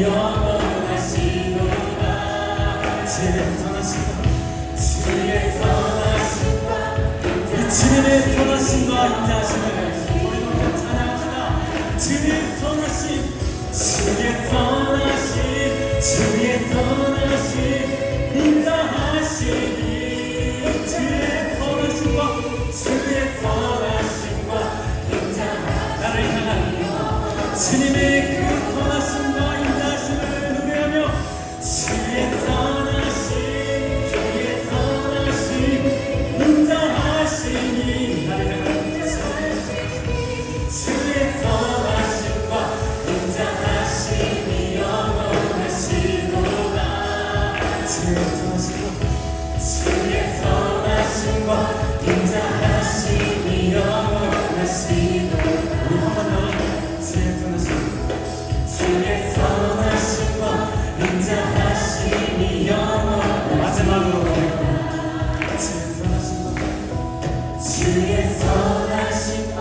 영원하시도다. 주의 선하심과 인자하심을 우리 높여 찬양합시다. 주의 선하심, 주의 선하심, 주의 선하심 인자하시니. 주의 선하심과 주의 선하심과 인자하심 나를 향한 주님의 그 선하심과 인자하심을 노래하며 주의 선하심, 주의 선하심 인자하시니. 나를 향한 주의 선하심과 인자하심이 영원하시도다. 주의 선하심과 인자하심이 영원하시도다. 우리 한번 더 주의 선하심과 인자하심이 영원하시도다. 마지막으로 주의 선하심과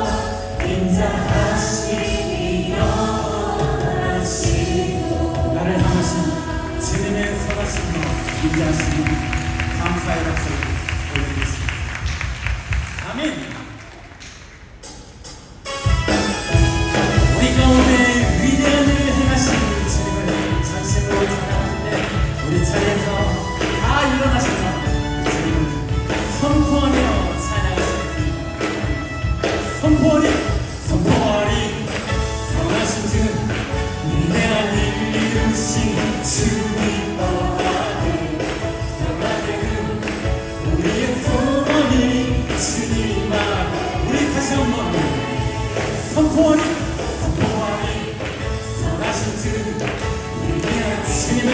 인자하심이 영원하시도다. 나를 향하신 주님의 선하심과 인자하심이 감사의 박수를 올려드리겠습니다. 아멘. 우리 가운데 위대한 일을 행하신 주님을 전심으로 찬양하는데 우리 자리에서 다 일어나셔서 주님을 선포하며 찬양하시겠습니다. 선포하리 선하신 주는 위대한 일을 이루신 주님 우리의 소망이 주님아. 우리 다시 한번 선포하리 선하신 주는 위대한 주님을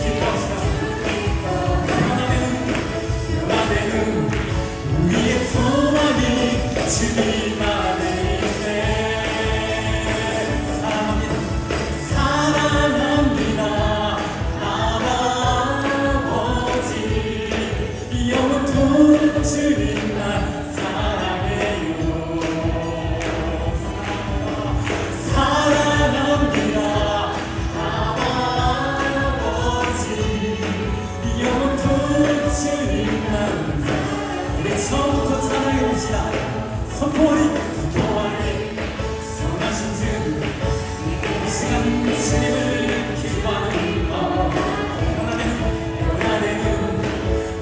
기뻐하시라. 변화되는 우리의 소망이 주님 안에 있네. 사랑합니다 아버지. 영원토록 주님만 사랑해요. 사랑합니다 아버지. 영원토록 주님만. 우리 처음부터 찬양해봅시다. 선포하리 선하신 주. 이 시간 주님을 기뻐하는 마음. 변화되는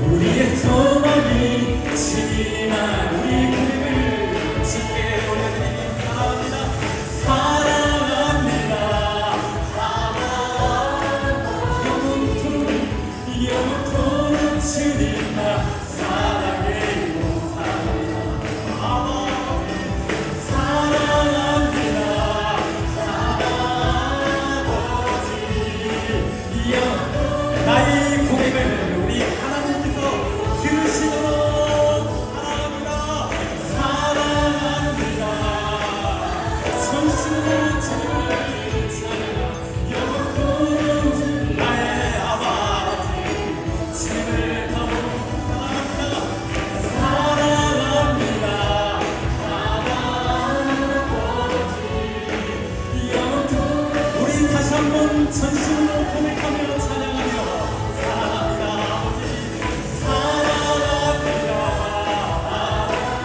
우리의 소망이 주님만. 우리 그림을 주께 올려드리니 사랑합니다. 사랑합니다 영원토록 주님만 사랑해요. 사랑합니다 아버지. 나의 고백을 우리 하나님께서 들으시도록 사랑합니다. 전심으로 주님을 찬양하며 영원토록 나의 아버지. 주님을 더욱 사랑합니다 아버지. 영원토록. 우리 다시 한번 전심으로 고백하며 찬양하며 사랑합니다 아버지. 사랑합니다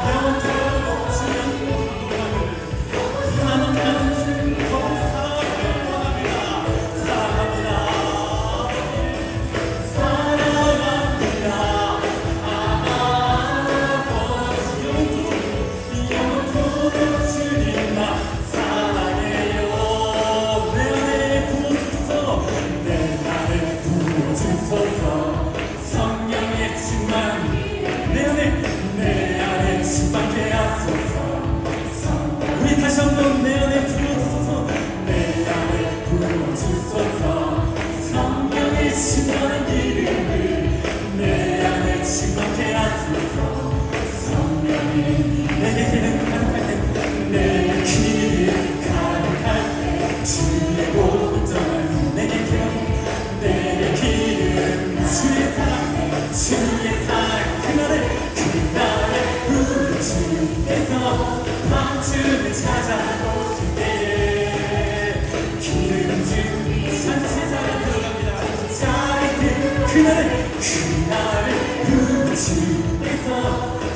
영원토록 주님 하나님 더욱 사랑하길 원합니다. 사랑합니다 사랑합니다 아버지. 영원토록 주님만 사랑해요. 내 안에 부어주소서. 내 안에 부어주소서. 성령의 충만 내 안에 충만케 하소서. 우리 다시 한번 내 안에 부어주소서. 내 안에 부어주소서. 성령의 충만한 기름을 내 안에 충만케 하소서. 성령이 내게 기름 가득할 때, 내 기름 가득할 때 주의 복을 전할 내게 기름 주의 사랑 그날에 우리 주께서 멈춤을 찾아오실 때에 기름 주 찬송 그날을 우주에서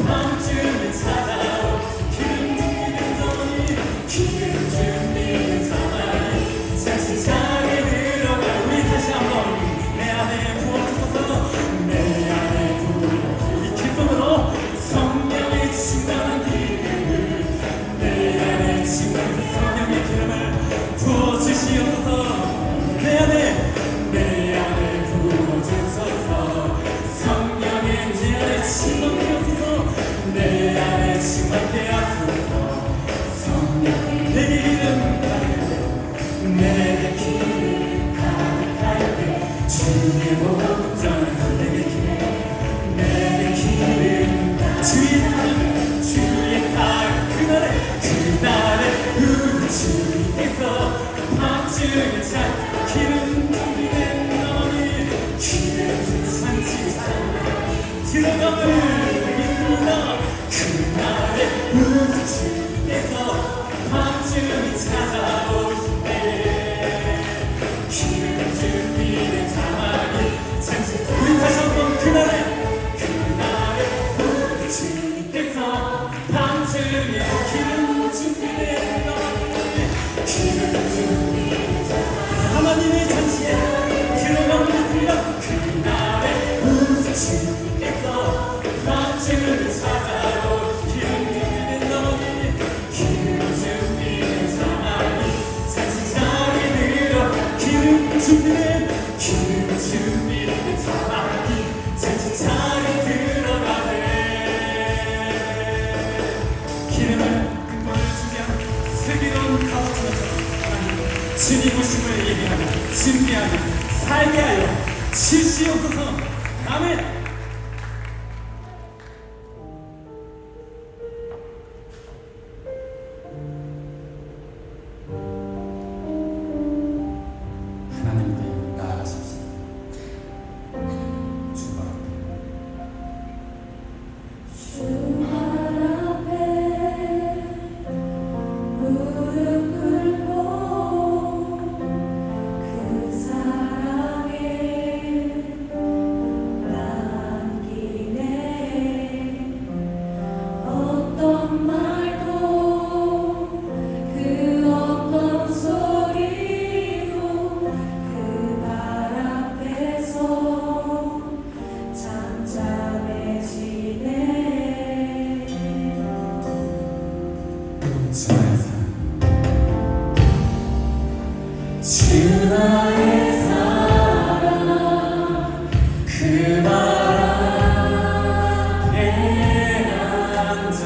밤중에 찾아오 기름 준비는 너니 기름 준비는 자만이 자신차게 들어가 우리 다시 한번 내 안에 부어주소서 내 안에 부어 우리 기쁨으로 성령의 충만한 기름을 내 안에 충만한 성령의 기름을 부어주시옵소서 내 안에 부어주소서 성령의 내 안에 충만케 하소서 내 안에 충만케 하소서 성령의 내게 기름 가득할 때 주의 목전에서 내게 기름 주의 사랑 주의 사랑 그날에 우주에서 밤중에 찬 기름 준비된 너니 기름 산지자 들어감을 믿습니다 그날에 우주에서 밤중에 찾아오시네 기름 준비된 자만이 우리 다시 한번 그날에 우주에서 밤중에 기름 준비된 너니 기름 준비된 자만이 하나님의 잔치에 들어가면 됩니다 그날에 우주에서 밤중을 찾아오 기름 준비된 너니 기름 준비된 자만이 잔치 자리에 들어 기름 준비된 자만이 잔치 자리에 들어가네 기름을 근본을 준비한 슬기로운 가오처럼 주님 오심을 얘기하며 준비하며 살게 하여 주시옵소서 아멘. 하나님께 나아가십시다. 주 앞에 무릎 꿇고 그 사랑에 남기네 어떤 말도 그 어떤 소리도 그 발 앞에서 잠잠해지네 주 나의 사랑 그 발 앞에 앉아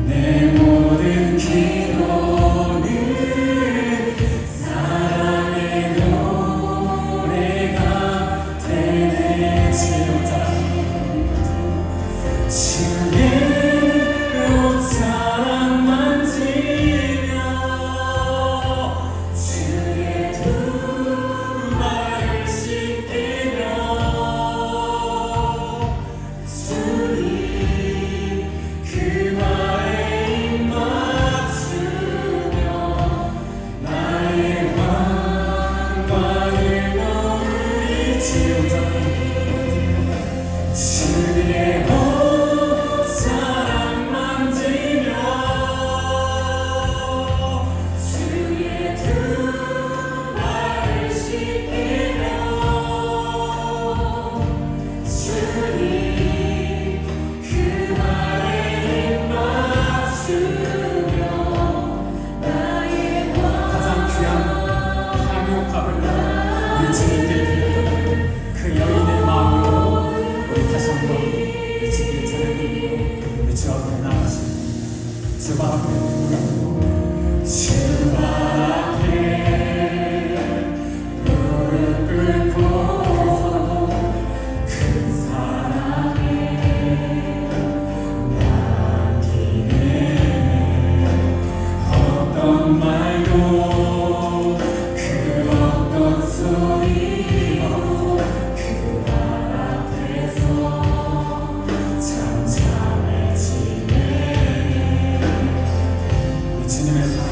내 모든 기도는 사랑의 노래가 되네 주의 옷자락 만지며 주의 두 발을 씻기며 주님 그 발에 입 맞추며 나의 왕관을 놓으리지어다 주의 옷자락 만지며 주의 두 발을 씻기며 주님 그 발에 입 맞추며 나의 가장 귀한 향유값을 우리 주님께 드리는 그 여인의 마음으로 우리 다시 한번 우리 주님의 찬양을 우리 주 앞에 나가십니다. 주 앞에 무릎 주 앞에 무릎 꿇고 그 사랑에 남기네 어떤 말도 그 어떤 소리도 그 발 앞에서 잠잠해지네 우리 주님의 사랑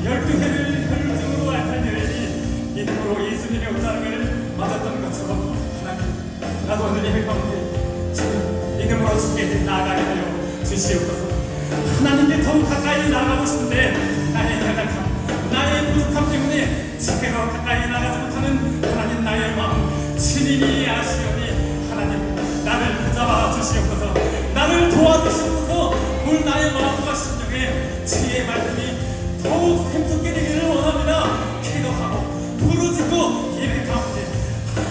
12회를 혈중으로 알타니엘이 믿음으로 예수님의 옷자락을 맞았던 것처럼 하나님, 나도 오늘 예배 가운데 지금 믿음으로 주께 나아가게 하여 주시옵소서. 하나님께 더욱 가까이 나아가고 싶은데 나의 연약함, 나의 부족함 때문에 주께로 가까이 나가지 못하는 하나님 나의 마음 주님이 아시오니 하나님 나를 붙잡아 주시옵소서. 나를 도와주시옵소서. 오늘 나의 마음과 심정에 주의 말씀이 더욱 샘솟게 되기를 원합니다. 기도하고 부르짖고 예배 가운데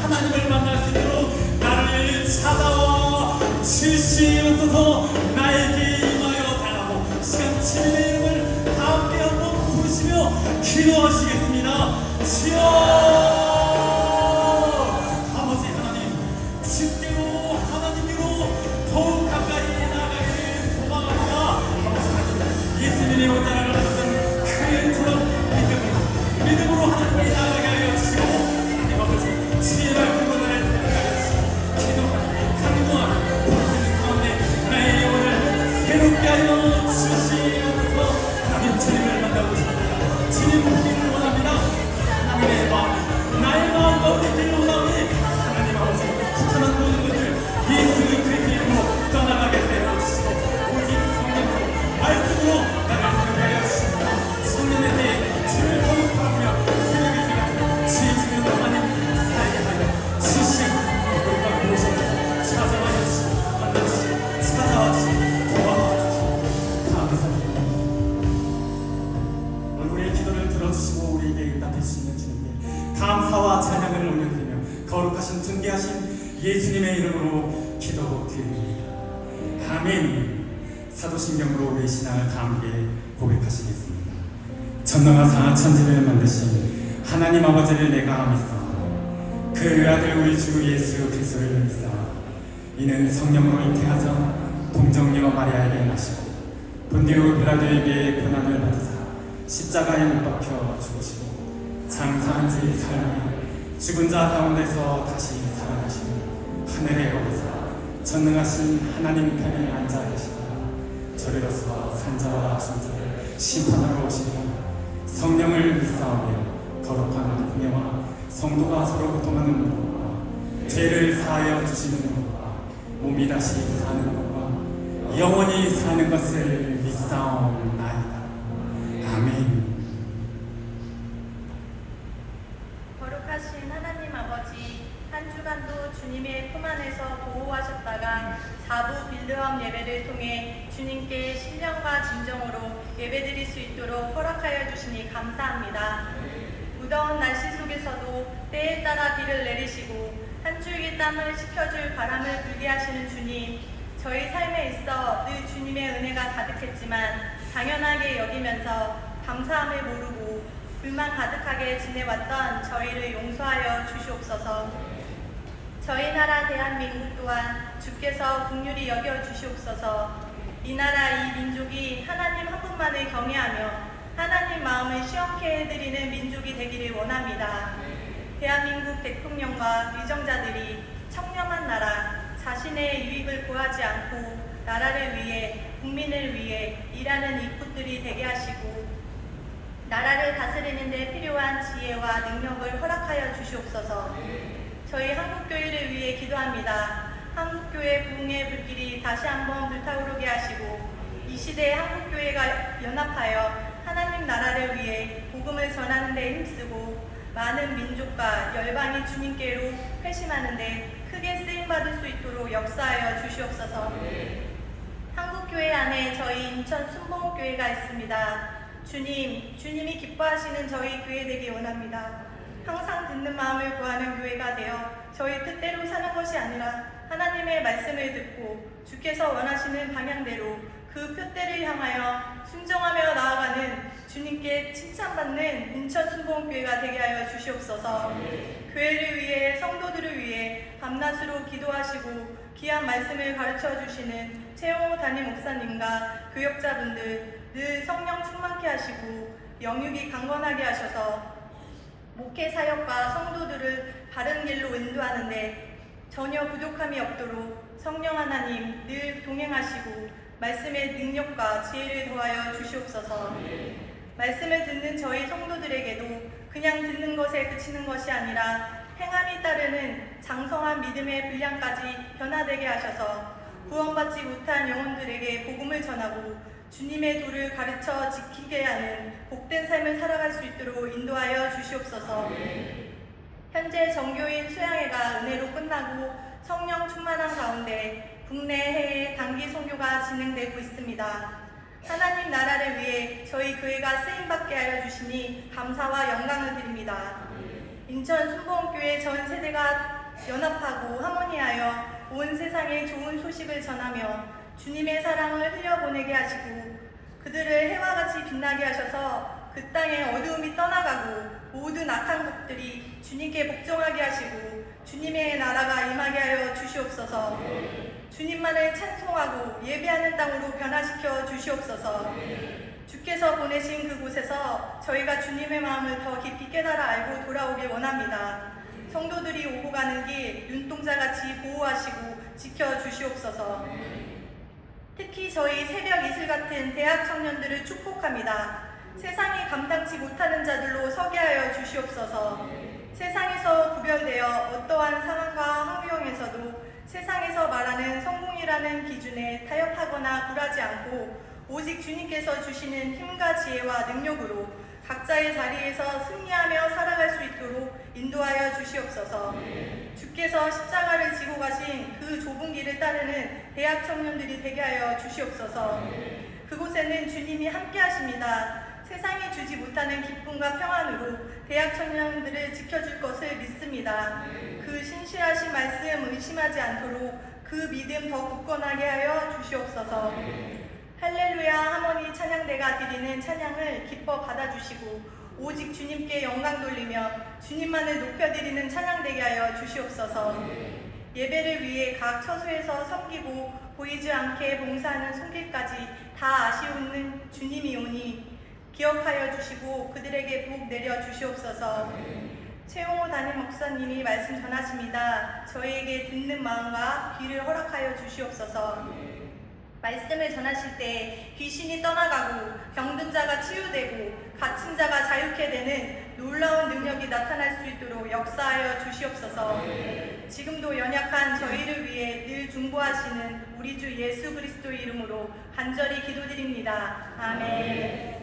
하나님을 만날 수 있도록 나를 찾아와 주시옵소서. 나에게 임하여 달라고 시간 주님의 이름을 다 함께 한번 부르시며 기도하시겠습니다. 주여 아버지 하나님, 주께로 하나님으로 더욱 가까이 나아가기를 소망합니다. 아버지 하나님, 예수님의 옷자락을 받았던 그처럼 믿음으로 하나님께 나아가게 하여 주시고 하나님 아버지 주의 말씀으로 나를 생각하게 하시고 기도하며 강구하며 부르짖는 가운데 나의 영혼을 새롭게 하여 주시옵소서. 하나님 주님을 만나고 싶습니다. 주님 보기를 원합니다. 하나님의 마음, 나의 마음 가운데 있기를 원하오니 하나님 아버지 부탁한 모든 것들 예수 그리스도의 이름으로 떠나가게 하여 주시고 오직 성령으로 말씀으로 나를 생각하게 하여 주시옵소서. 성령의 대에 주를 더욱 바라보며 새벽의 생각 주의 주님으로 하나님 살게 하여 주시옵소서. 우리가 무엇인가 찾아와 주시고 만나 주시고 찾아와 주시고 도와와 주시고 감사합니다. 우리의 기도를 들어주시고 우리에게 응답해 주시는 주님께 감사와 찬양을 올려드리며 거룩하신 존귀하신 예수님의 이름으로 기도드립니다. 아멘. 사도신경으로 우리의 신앙을 다 함께 고백하시겠습니다. 전능하사 천지를 만드신 하나님 아버지를 내가 믿사 그 외아들 우리 주 예수 그리스도를 믿사 이는 성령으로 잉태하사 동정녀 마리아에게 나시고 본디오 빌라도에게 고난을 받으사 십자가에 못 박혀 죽으시고 장사한 지 사흘 죽은 자 가운데서 다시 살아나시고 하늘에 오르사 전능하신 하나님 편에 앉아 계시다가 저리로서 산자와 중자를 심판하러 오시리라. 성령을 믿사오며 거룩한 공예와 성도가 서로 고통하는 것과 죄를 사하여 주시는 것과 몸이 다시 사는 것과 영원히 사는 것을 믿사옵나이다. 아멘. 거룩하신 하나님 아버지, 한 주간도 주님의 품 안에서 보호하셨다가 4부 빌드업 예배를 통해 주님께 신령과 진정으로 예배드릴 수 있도록 허락하여 주시니 감사합니다. 무더운 날씨 속에서도 때에 따라 비를 내리시고 한 줄기 땀을 식혀줄 바람을 불게 하시는 주님, 저희 삶에 있어 늘 주님의 은혜가 가득했지만 당연하게 여기면서 감사함을 모르고 불만 가득하게 지내왔던 저희를 용서하여 주시옵소서. 저희 나라 대한민국 또한 주께서 긍휼히 여겨 주시옵소서. 이 나라 이 민족이 하나님 한 분만을 경외하며 하나님 마음을 시원케 해드리는 민족이 되기를 원합니다. 대한민국 대통령과 의정자들이 청렴한 나라, 자신의 유익을 구하지 않고 나라를 위해 국민을 위해 일하는 이웃들이 되게 하시고 나라를 다스리는 데 필요한 지혜와 능력을 허락하여 주시옵소서. 저희 한국교회를 위해 기도합니다. 한국교회 부흥의 불길이 다시 한번 불타오르게 하시고 이 시대에 한국교회가 연합하여 하나님 나라를 위해 복음을 전하는 데 힘쓰고 많은 민족과 열방이 주님께로 회심하는 데 크게 쓰임받을 수 있도록 역사하여 주시옵소서. 한국교회 안에 저희 인천 순복음교회가 있습니다. 주님이 기뻐하시는 저희 교회 되기 원합니다. 항상 듣는 마음을 구하는 교회가 되어 저희 뜻대로 사는 것이 아니라 하나님의 말씀을 듣고 주께서 원하시는 방향대로 그 표대를 향하여 순종하며 나아가는 주님께 칭찬받는 인천 순복음교회가 되게 하여 주시옵소서. 교회를 위해 성도들을 위해 밤낮으로 기도하시고 귀한 말씀을 가르쳐 주시는 최홍호 담임 목사님과 교역자분들 늘 성령 충만케 하시고 영육이 강건하게 하셔서 목회 사역과 성도들을 바른 길로 인도하는데 전혀 부족함이 없도록 성령 하나님 늘 동행하시고 말씀의 능력과 지혜를 더하여 주시옵소서. 말씀을 듣는 저희 성도들에게도 그냥 듣는 것에 그치는 것이 아니라 행함이 따르는 장성한 믿음의 분량까지 변화되게 하셔서 구원받지 못한 영혼들에게 복음을 전하고 주님의 도를 가르쳐 지키게 하는 복된 삶을 살아갈 수 있도록 인도하여 주시옵소서. 현재 정교인 수양회가 은혜로 끝나고 성령 충만한 가운데 국내 해외 단기 선교가 진행되고 있습니다. 하나님 나라를 위해 저희 교회가 쓰임받게 하여 주시니 감사와 영광을 드립니다. 인천 순복음교회 전 세대가 연합하고 하모니하여 온 세상에 좋은 소식을 전하며 주님의 사랑을 흘려보내게 하시고 그들을 해와 같이 빛나게 하셔서 그 땅에 어두움이 떠나가고 모든 악한 것들이 주님께 복종하게 하시고 주님의 나라가 임하게 하여 주시옵소서. 주님만을 찬송하고 예배하는 땅으로 변화시켜 주시옵소서. 주께서 보내신 그곳에서 저희가 주님의 마음을 더 깊이 깨달아 알고 돌아오길 원합니다. 성도들이 오고 가는 길 눈동자같이 보호하시고 지켜주시옵소서. 특히 저희 새벽 이슬 같은 대학 청년들을 축복합니다. 세상이 감당치 못하는 자들로 서게 하여 주시옵소서. 세상에서 구별되어 어떠한 상황과 환경에서도 세상에서 말하는 성공이라는 기준에 타협하거나 굴하지 않고 오직 주님께서 주시는 힘과 지혜와 능력으로 각자의 자리에서 승리하며 살아갈 수 있도록 인도하여 주시옵소서. 주께서 십자가를 지고 가신 그 좁은 길을 따르는 대학 청년들이 되게 하여 주시옵소서. 그곳에는 주님이 함께 하십니다. 세상이 주지 못하는 기쁨과 평안으로 대학 청년들을 지켜줄 것을 믿습니다. 그 신실하신 말씀 의심하지 않도록 그 믿음 더 굳건하게 하여 주시옵소서. 할렐루야 하모니 찬양대가 드리는 찬양을 기뻐 받아주시고 오직 주님께 영광 돌리며 주님만을 높여드리는 찬양되게 하여 주시옵소서. 예배를 위해 각 처소에서 섬기고 보이지 않게 봉사하는 손길까지 다 아시오는 주님이 오니 기억하여 주시고 그들에게 복 내려 주시옵소서. 최용호 담임 목사님이 말씀 전하십니다. 저희에게 듣는 마음과 귀를 허락하여 주시옵소서. 말씀을 전하실 때 귀신이 떠나가고 병든 자가 치유되고 갇힌 자가 자유케 되는 놀라운 능력이 나타날 수 있도록 역사하여 주시옵소서. 지금도 연약한 저희를 위해 늘 중보하시는 우리 주 예수 그리스도 이름으로 간절히 기도드립니다. 아멘.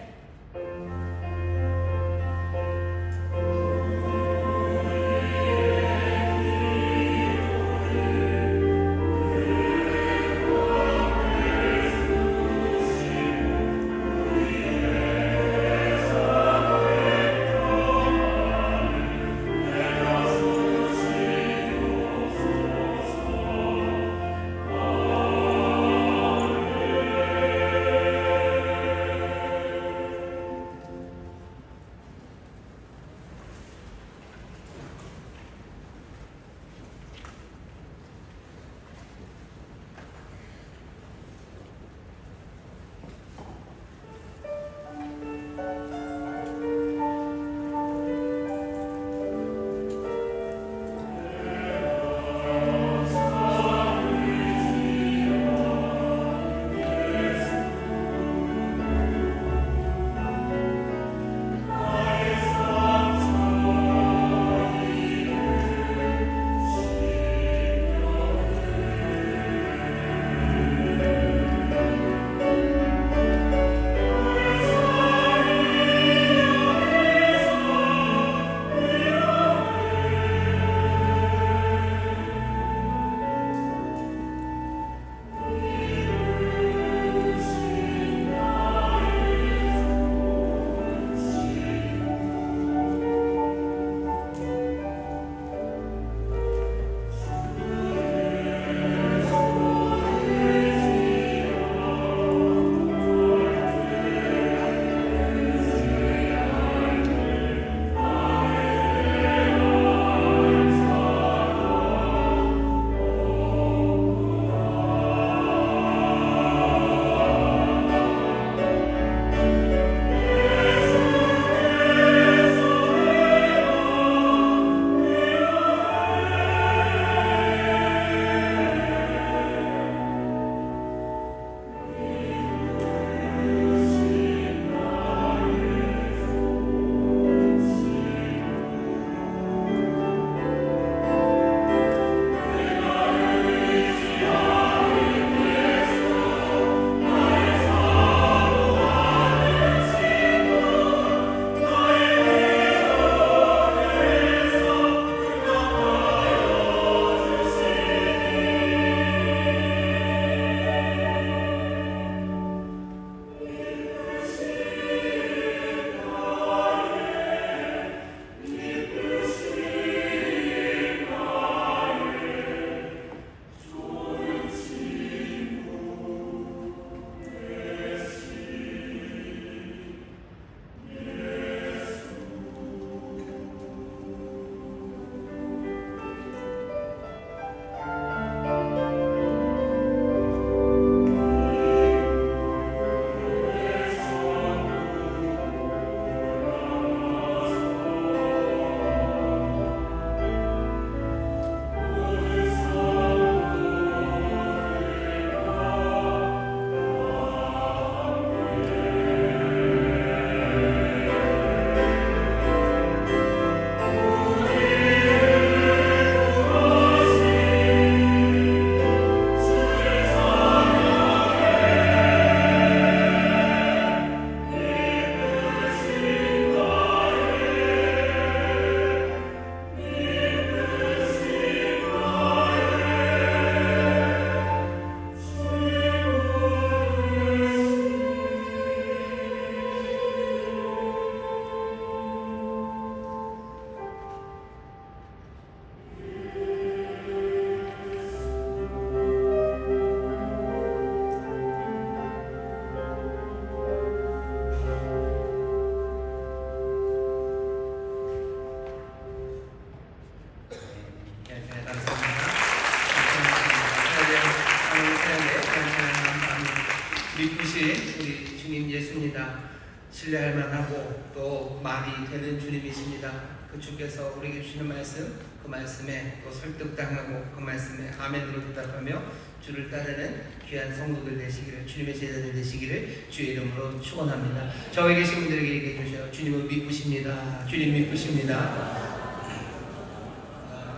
신뢰할 만하고 또 말이 되는 주님이십니다. 그 주께서 우리에게 주시는 말씀, 그 말씀에 또 설득당하고 그 말씀에 아멘으로 대답하며 주를 따르는 귀한 성도들 되시기를, 주님의 제자들 되시기를 주의 이름으로 축원합니다. 저에 계신 분들에게 얘기해 주셔요. 주님은 미쁘십니다. 주님 미쁘십니다.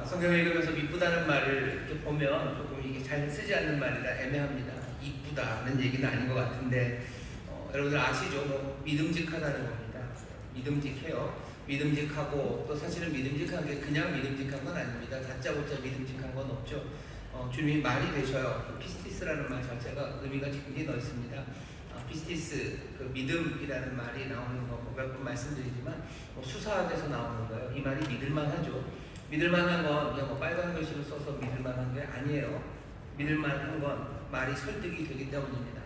성경을 읽으면서 미쁘다는 말을 이렇게 보면 조금 이게 잘 쓰지 않는 말이라 애매합니다. 이쁘다는 얘기는 아닌 것 같은데 여러분들 아시죠? 뭐 믿음직하다는 겁니다. 믿음직해요. 믿음직하고 또 사실은 믿음직한 게 그냥 믿음직한 건 아닙니다. 다짜고짜 믿음직한 건 없죠. 주님이 말이 되셔요. 피스티스라는 말 자체가 의미가 굉장히 넓습니다. 피스티스, 그 믿음이라는 말이 나오는 거 몇 번 말씀드리지만 수사학에서 나오는 거예요. 이 말이 믿을만하죠. 믿을만한 건 그냥 뭐 빨간 글씨로 써서 믿을만한 게 아니에요. 믿을만한 건 말이 설득이 되기 때문입니다.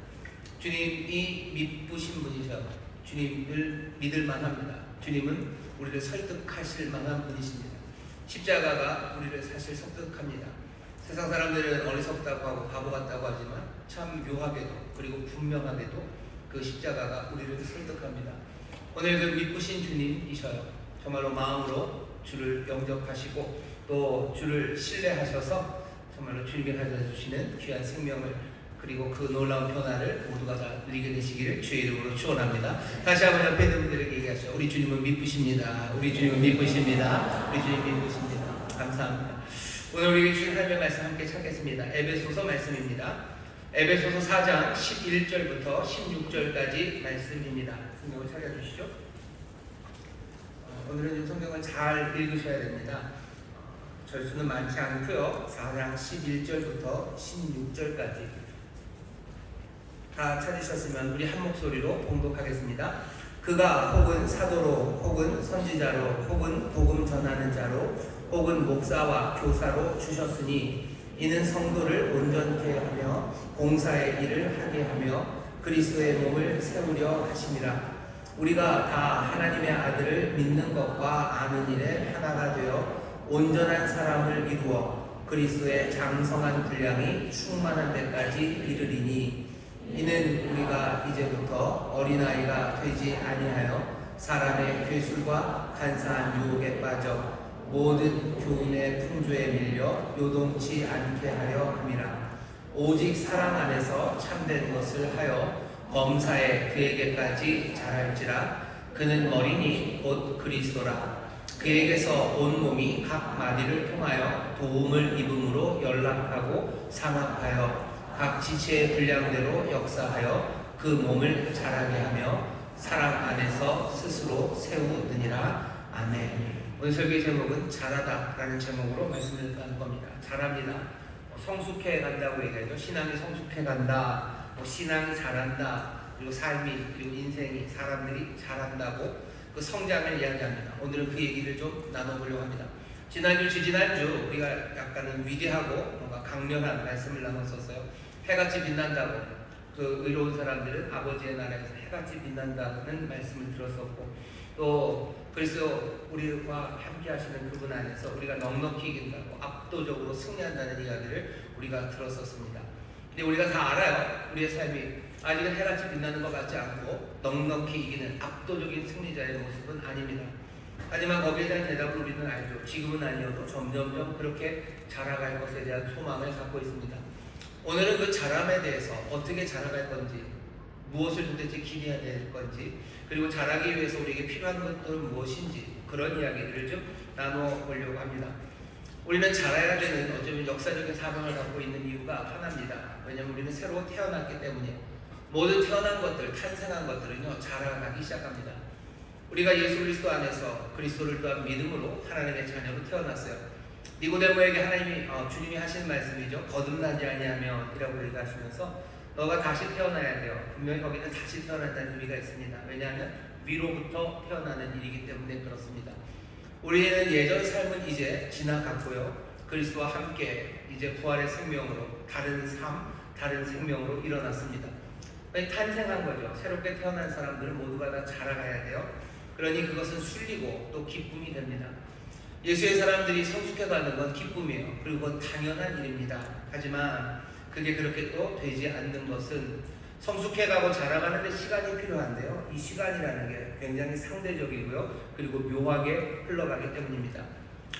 주님이 미쁘신 분이셔. 주님을 믿을만합니다. 주님은 우리를 설득하실 만한 분이십니다. 십자가가 우리를 사실 설득합니다. 세상 사람들은 어리석다고 하고 바보 같다고 하지만 참 묘하게도 그리고 분명하게도 그 십자가가 우리를 설득합니다. 오늘도 미쁘신 주님이셔요. 정말로 마음으로 주를 영접하시고 또 주를 신뢰하셔서 정말로 주님이 가져주시는 귀한 생명을 그리고 그 놀라운 변화를 모두가 다 누리게 되시기를 주의 이름으로 축원합니다. 다시 한번 옆에 있는 분들에게 얘기하시죠. 우리 주님은 미쁘십니다. 우리 주님은 미쁘십니다. 우리 주님 미쁘십니다. 감사합니다. 오늘 우리 주신 하나님의 말씀 함께 찾겠습니다. 에베소서 말씀입니다. 에베소서 4장 11절부터 16절까지 말씀입니다. 성경을 찾아주시죠. 오늘은 이 성경을 잘 읽으셔야 됩니다. 절수는 많지 않고요. 4장 11절부터 16절까지 다 찾으셨으면 우리 한 목소리로 봉독하겠습니다. 그가 혹은 사도로 혹은 선지자로 혹은 복음 전하는 자로 혹은 목사와 교사로 주셨으니 이는 성도를 온전케 하며 공사의 일을 하게 하며 그리스도의 몸을 세우려 하심이라. 우리가 다 하나님의 아들을 믿는 것과 아는 일에 하나가 되어 온전한 사람을 이루어 그리스도의 장성한 분량이 충만한 데까지 이르리니 이는 우리가 이제부터 어린아이가 되지 아니하여 사람의 괴술과 간사한 유혹에 빠져 모든 교훈의 풍조에 밀려 요동치 않게 하려 함이라. 오직 사랑 안에서 참된 것을 하여 범사에 그에게까지 자랄지라. 그는 머리니 곧 그리스도라. 그에게서 온 몸이 각 마디를 통하여 도움을 입음으로 연락하고 상합하여 각 지체의 분량대로 역사하여 그 몸을 자라게 하며 사랑 안에서 스스로 세우느니라. 아멘. 오늘 설교의 제목은 잘하다라는 제목으로 말씀을 드리는 겁니다. 잘합니다. 성숙해 간다고 얘기하죠. 신앙이 성숙해 간다. 신앙이 잘한다. 그리고 삶이 그리고 인생이 사람들이 잘한다고 그 성장을 이야기합니다. 오늘은 그 얘기를 좀 나눠보려고 합니다. 지난주 우리가 약간은 위대하고 뭔가 강렬한 말씀을 나눴었어요. 해같이 빛난다고 그 의로운 사람들은 아버지의 나라에서 해같이 빛난다는 말씀을 들었었고 또 그래서 우리와 함께 하시는 그분 안에서 우리가 넉넉히 이긴다고 압도적으로 승리한다는 이야기를 우리가 들었었습니다. 근데 우리가 다 알아요. 우리의 삶이 아직은 해같이 빛나는 것 같지 않고 넉넉히 이기는 압도적인 승리자의 모습은 아닙니다. 하지만 거기에 대한 대답을 우리는 알죠. 지금은 아니어도 점점점 그렇게 자라갈 것에 대한 소망을 갖고 있습니다. 오늘은 그 자람에 대해서 어떻게 자라갈 건지, 무엇을 도대체 기대해야 될 건지, 그리고 자라기 위해서 우리에게 필요한 것들은 무엇인지 그런 이야기들을 좀 나눠보려고 합니다. 우리는 자라야 되는 어쩌면 역사적인 사명을 갖고 있는 이유가 하나입니다. 왜냐하면 우리는 새로 태어났기 때문에 모든 태어난 것들, 탄생한 것들은요 자라나기 시작합니다. 우리가 예수 그리스도 안에서 그리스도를 또한 믿음으로 하나님의 자녀로 태어났어요. 니고데모에게 하나님이 주님이 하시는 말씀이죠. 거듭나지 아니하면 이라고 얘기하시면서 너가 다시 태어나야 돼요. 분명히 거기는 다시 태어난다는 의미가 있습니다. 왜냐하면 위로부터 태어나는 일이기 때문에 그렇습니다. 우리는 예전 삶은 이제 지나갔고요. 그리스도와 함께 이제 부활의 생명으로 다른 삶, 다른 생명으로 일어났습니다. 탄생한 거죠. 새롭게 태어난 사람들은 모두가 다 자라가야 돼요. 그러니 그것은 순리고 또 기쁨이 됩니다. 예수의 사람들이 성숙해가는 건 기쁨이에요. 그리고 그건 당연한 일입니다. 하지만 그게 그렇게 또 되지 않는 것은 성숙해가고 자라가는데 시간이 필요한데요. 이 시간이라는 게 굉장히 상대적이고요. 그리고 묘하게 흘러가기 때문입니다.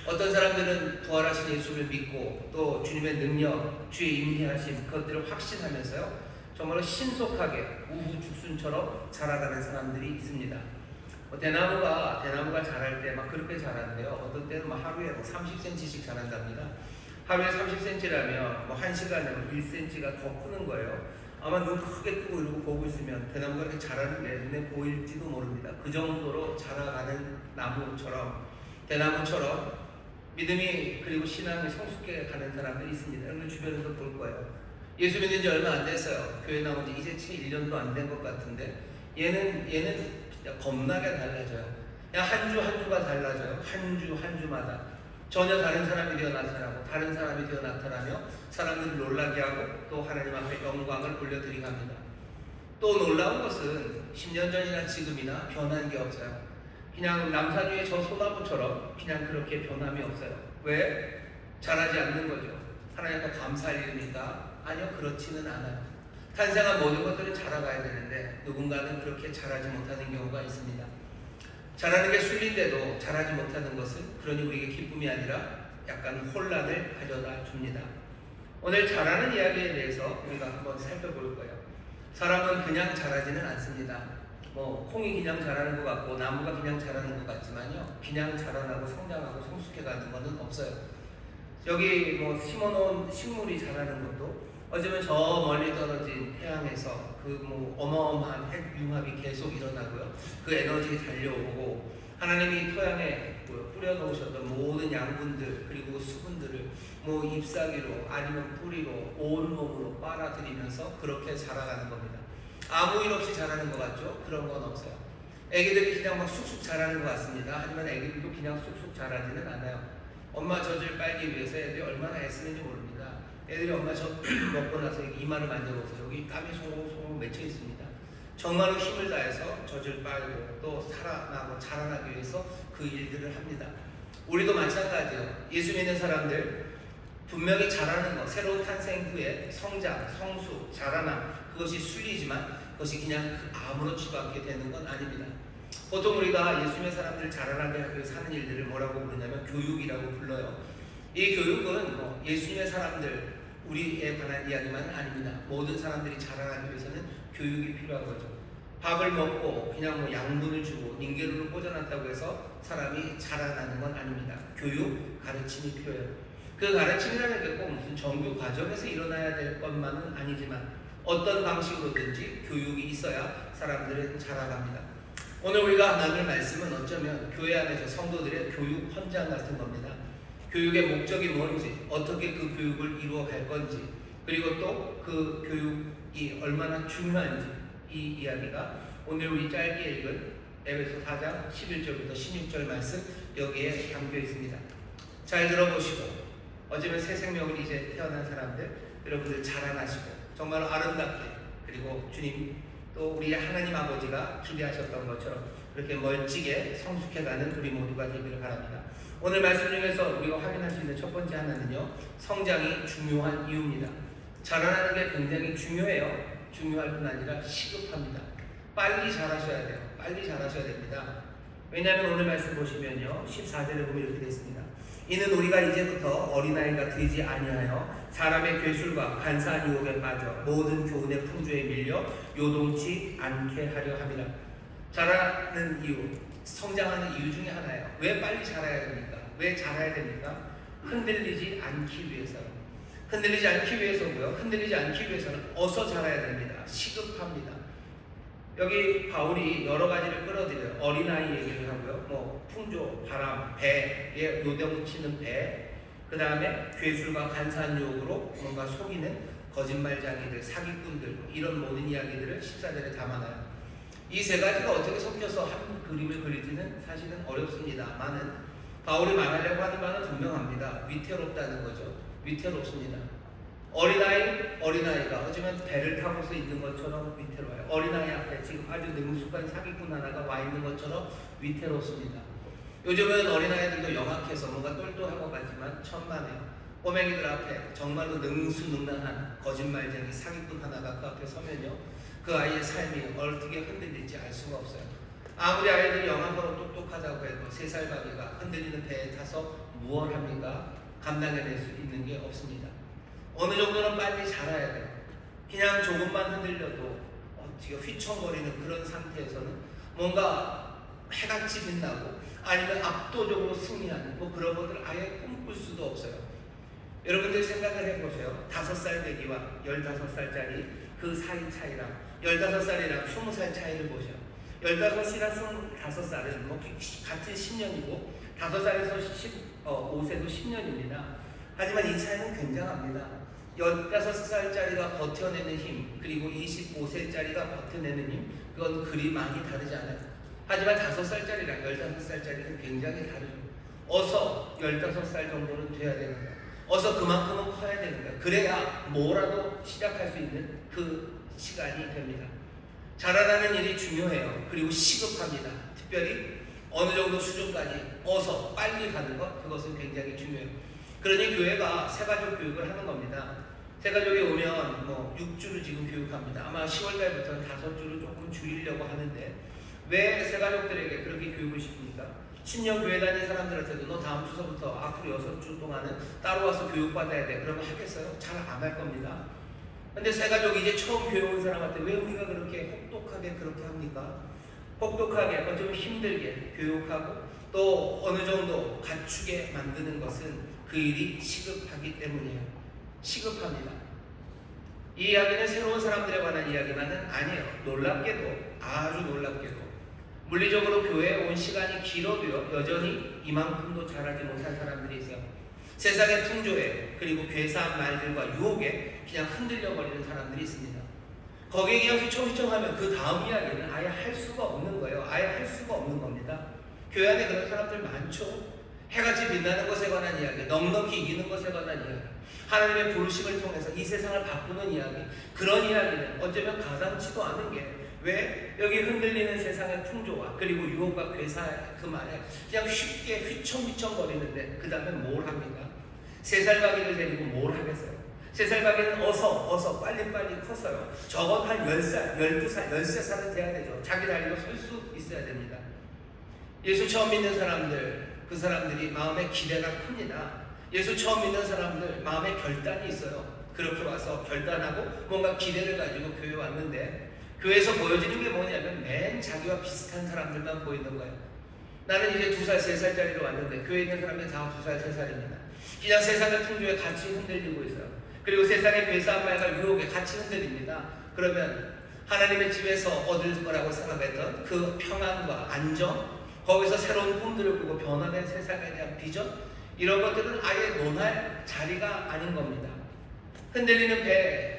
어떤 사람들은 부활하신 예수를 믿고 또 주님의 능력, 주의 임재하심 그것들을 확신하면서요. 정말로 신속하게 우후죽순처럼 자라가는 사람들이 있습니다. 대나무가 자랄 때 막 그렇게 자라는데요. 어떤 때는 막 하루에 30cm씩 자란답니다. 하루에 30cm라면 뭐 1시간에 1cm가 더 크는 거예요. 아마 눈 크게 뜨고 이러고 보고 있으면 대나무가 이렇게 자라는 게 눈에 보일지도 모릅니다. 그 정도로 자라가는 나무처럼 대나무처럼 믿음이 그리고 신앙이 성숙해 가는 사람들이 있습니다. 여러분 주변에서 볼 거예요. 예수 믿는 지 얼마 안 됐어요. 교회 나온 지 이제 채 1년도 안 된 것 같은데 얘는 진짜 겁나게 달라져요. 그냥 한 주가 달라져요. 한 주마다 전혀 다른 사람이 되어 나타나고 다른 사람이 되어 나타나며 사람들을 놀라게 하고 또 하나님 앞에 영광을 올려드리게 합니다. 또 놀라운 것은 10년 전이나 지금이나 변한 게 없어요. 그냥 남산 위에 저 소나무처럼 그냥 그렇게 변함이 없어요. 왜? 자라지 않는 거죠. 하나님 앞에 감사할 일입니까? 아니요, 그렇지는 않아요. 탄생한 모든 것들은 자라가야 되는데 누군가는 그렇게 자라지 못하는 경우가 있습니다. 자라는 게 순리인데도 자라지 못하는 것은 그러니 우리에게 기쁨이 아니라 약간 혼란을 가져다 줍니다. 오늘 자라는 이야기에 대해서 우리가 한번 살펴볼 거예요. 사람은 그냥 자라지는 않습니다. 뭐 콩이 그냥 자라는 것 같고 나무가 그냥 자라는 것 같지만요, 그냥 자라나고 성장하고 성숙해가는 것은 없어요. 여기 뭐 심어놓은 식물이 자라는 것도 어쩌면 저 멀리 떨어진 태양에서 그 뭐 어마어마한 핵융합이 계속 일어나고요, 그 에너지 달려오고 하나님이 토양에 뿌려놓으셨던 모든 양분들 그리고 수분들을 뭐 잎사귀로 아니면 뿌리로 온몸으로 빨아들이면서 그렇게 자라가는 겁니다. 아무 일 없이 자라는 것 같죠? 그런 건 없어요. 애기들이 그냥 막 쑥쑥 자라는 것 같습니다. 하지만 애기들도 그냥 쑥쑥 자라지는 않아요. 엄마 젖을 빨기 위해서 애들이 얼마나 애쓰는지 모릅니다. 애들이 엄마 젖 먹고 나서 이마를 만져보세요. 여기 땀이 송송 맺혀 있습니다. 정말로 힘을 다해서 젖을 빨고 또 살아나고 자라나기 위해서 그 일들을 합니다. 우리도 마찬가지예요. 예수 믿는 사람들 분명히 자라는 것, 새로운 탄생 후에 성장, 성숙, 자라남 그것이 순리지만 그것이 그냥 아무렇지도 않게 되는 건 아닙니다. 보통 우리가 예수 믿는 사람들 자라나게 하기 위해 사는 일들을 뭐라고 부르냐면 교육이라고 불러요. 이 교육은 뭐 예수 믿는 사람들 우리에 관한 이야기만은 아닙니다. 모든 사람들이 자라나기 위해서는 교육이 필요한 거죠. 밥을 먹고 그냥 뭐 양분을 주고 닌게루를 꽂아놨다고 해서 사람이 자라나는 건 아닙니다. 교육, 가르침이 필요해요. 그 가르침이라는 게 꼭 무슨 정규 과정에서 일어나야 될 것만은 아니지만 어떤 방식으로든지 교육이 있어야 사람들은 자라갑니다. 오늘 우리가 나눌 말씀은 어쩌면 교회 안에서 성도들의 교육 현장 같은 겁니다. 교육의 목적이 뭔지, 어떻게 그 교육을 이루어갈 건지, 그리고 또 그 교육이 얼마나 중요한지 이 이야기가 오늘 우리 짧게 읽은 에베소 4장 11절부터 16절 말씀 여기에 담겨 있습니다. 잘 들어보시고 어쩌면 새 생명을 이제 태어난 사람들 여러분들 자라나시고 정말 아름답게 그리고 주님 또 우리 하나님 아버지가 기대하셨던 것처럼 그렇게 멀찍이 성숙해가는 우리 모두가 되기를 바랍니다. 오늘 말씀 중에서 우리가 확인할 수 있는 첫 번째 하나는요, 성장이 중요한 이유입니다. 자라나는 게 굉장히 중요해요. 중요할 뿐 아니라 시급합니다. 빨리 자라셔야 돼요. 빨리 자라셔야 됩니다. 왜냐하면 오늘 말씀 보시면요, 14절에 보면 이렇게 되어 있습니다. 이는 우리가 이제부터 어린아이가 되지 아니하여 사람의 괴술과 간사한 유혹에 빠져 모든 교훈의 풍조에 밀려 요동치 않게 하려 함이라. 자라는 이유, 성장하는 이유 중에 하나예요. 왜 빨리 자라야 됩니까? 왜 자라야 됩니까? 흔들리지 않기 위해서요. 흔들리지 않기 위해서고요. 흔들리지 않기 위해서는 어서 자라야 됩니다. 시급합니다. 여기 바울이 여러 가지를 끌어들여요. 어린아이 얘기를 하고요. 뭐 풍조, 바람, 배에 요동치는 배, 그 다음에 괴술과 간사한 유혹으로 뭔가 속이는 거짓말쟁이들, 사기꾼들 이런 모든 이야기들을 14절에 담아놔요. 이 세 가지가 어떻게 섞여서 한 그림을 그리지는 사실은 어렵습니다만은 바울이 말하려고 하는 바는 분명합니다. 위태롭다는 거죠. 위태롭습니다. 어린아이가 어쩌면 배를 타고서 있는 것처럼 위태로워요. 어린아이 앞에 지금 아주 능숙한 사기꾼 하나가 와 있는 것처럼 위태롭습니다. 요즘은 어린아이들도 영악해서 뭔가 똘똘한 것 같지만 천만에요. 꼬맹이들 앞에 정말로 능수능란한 거짓말쟁이 사기꾼 하나가 그 앞에 서면요, 그 아이의 삶이 어떻게 흔들릴지 알 수가 없어요. 아무리 아이들이 영암으로 똑똑하다고 해도 3살 바위가 흔들리는 배에 타서 무엇을 합니까? 감당해낼 수 있는 게 없습니다. 어느 정도는 빨리 자라야 돼요. 그냥 조금만 흔들려도 어떻게 휘청거리는 그런 상태에서는 뭔가 해같이 빛나고 아니면 압도적으로 승리하는 뭐 그런 것들 아예 꿈꿀 수도 없어요. 여러분들 생각을 해보세요. 5살 되기와 15살짜리 그 사이 차이랑 15살이랑 20살 차이를 보세요. 15이랑 25살은 뭐 같은 10년이고 5살에서 5세도 10년입니다. 하지만 이 차이는 굉장합니다. 15살짜리가 버텨내는 힘, 그리고 25세짜리가 버텨내는 힘, 그건 그리 많이 다르지 않아요. 하지만 5살짜리랑 15살짜리는 굉장히 다르죠. 어서 15살 정도는 돼야 되는 거야. 어서 그만큼은 커야 되는 거야. 그래야 뭐라도 시작할 수 있는 그 시간이 됩니다. 자라나는 일이 중요해요. 그리고 시급합니다. 특별히 어느 정도 수준까지 어서 빨리 가는 것, 그것은 굉장히 중요해요. 그러니 교회가 새가족 교육을 하는 겁니다. 새가족에 오면 뭐 6주를 지금 교육합니다. 아마 10월달부터는 5주를 조금 줄이려고 하는데 왜 새가족들에게 그렇게 교육을 시킵니까? 10년 교회 다닌 사람들한테도 너 다음 주서부터 앞으로 6주 동안은 따로 와서 교육받아야 돼. 그러면 하겠어요? 잘 안 할 겁니다. 근데 새가족 이제 처음 교회 온 사람한테 왜 우리가 그렇게 혹독하게 그렇게 합니까? 혹독하게 좀 힘들게 교육하고 또 어느 정도 갖추게 만드는 것은 그 일이 시급하기 때문이에요. 시급합니다. 이 이야기는 새로운 사람들에 관한 이야기만은 아니에요. 놀랍게도, 아주 놀랍게도 물리적으로 교회에 온 시간이 길어도요 여전히 이만큼도 자라지 못한 사람들이 있어요. 세상의 풍조에 그리고 괴사한 말들과 유혹에 그냥 흔들려버리는 사람들이 있습니다. 거기에 그냥 휘청휘청하면 그 다음 이야기는 아예 할 수가 없는 거예요. 아예 할 수가 없는 겁니다. 교회 안에 그런 사람들 많죠. 해같이 빛나는 것에 관한 이야기, 넉넉히 이기는 것에 관한 이야기, 하나님의 부르심을 통해서 이 세상을 바꾸는 이야기, 그런 이야기는 어쩌면 가당치도 않은 게 왜 여기 흔들리는 세상의 풍조와 그리고 유혹과 괴사 그 말에 그냥 쉽게 휘청휘청거리는데 그 다음에 뭘 합니까? 3살 바기를 데리고 뭘 하겠어요? 3살 바기는 어서 빨리빨리 컸어요. 적어도 한 10살, 12살, 13살은 돼야 되죠. 자기 다리로 설 수 있어야 됩니다. 예수 처음 믿는 사람들, 그 사람들이 마음에 기대가 큽니다. 예수 처음 믿는 사람들 마음에 결단이 있어요. 그렇게 와서 결단하고 뭔가 기대를 가지고 교회에 왔는데 교회에서 보여지는 게 뭐냐면 맨 자기와 비슷한 사람들만 보이는 거예요. 나는 이제 2살, 3살짜리로 왔는데 교회에 있는 사람들은 다 2살, 3살입니다. 그냥 세상의 풍조에 같이 흔들리고 있어요. 그리고 세상의 괴사한 말과 유혹에 같이 흔들립니다. 그러면 하나님의 집에서 얻을 거라고 생각했던 그 평안과 안정, 거기서 새로운 꿈들을 꾸고 변화된 세상에 대한 비전, 이런 것들은 아예 논할 자리가 아닌 겁니다. 흔들리는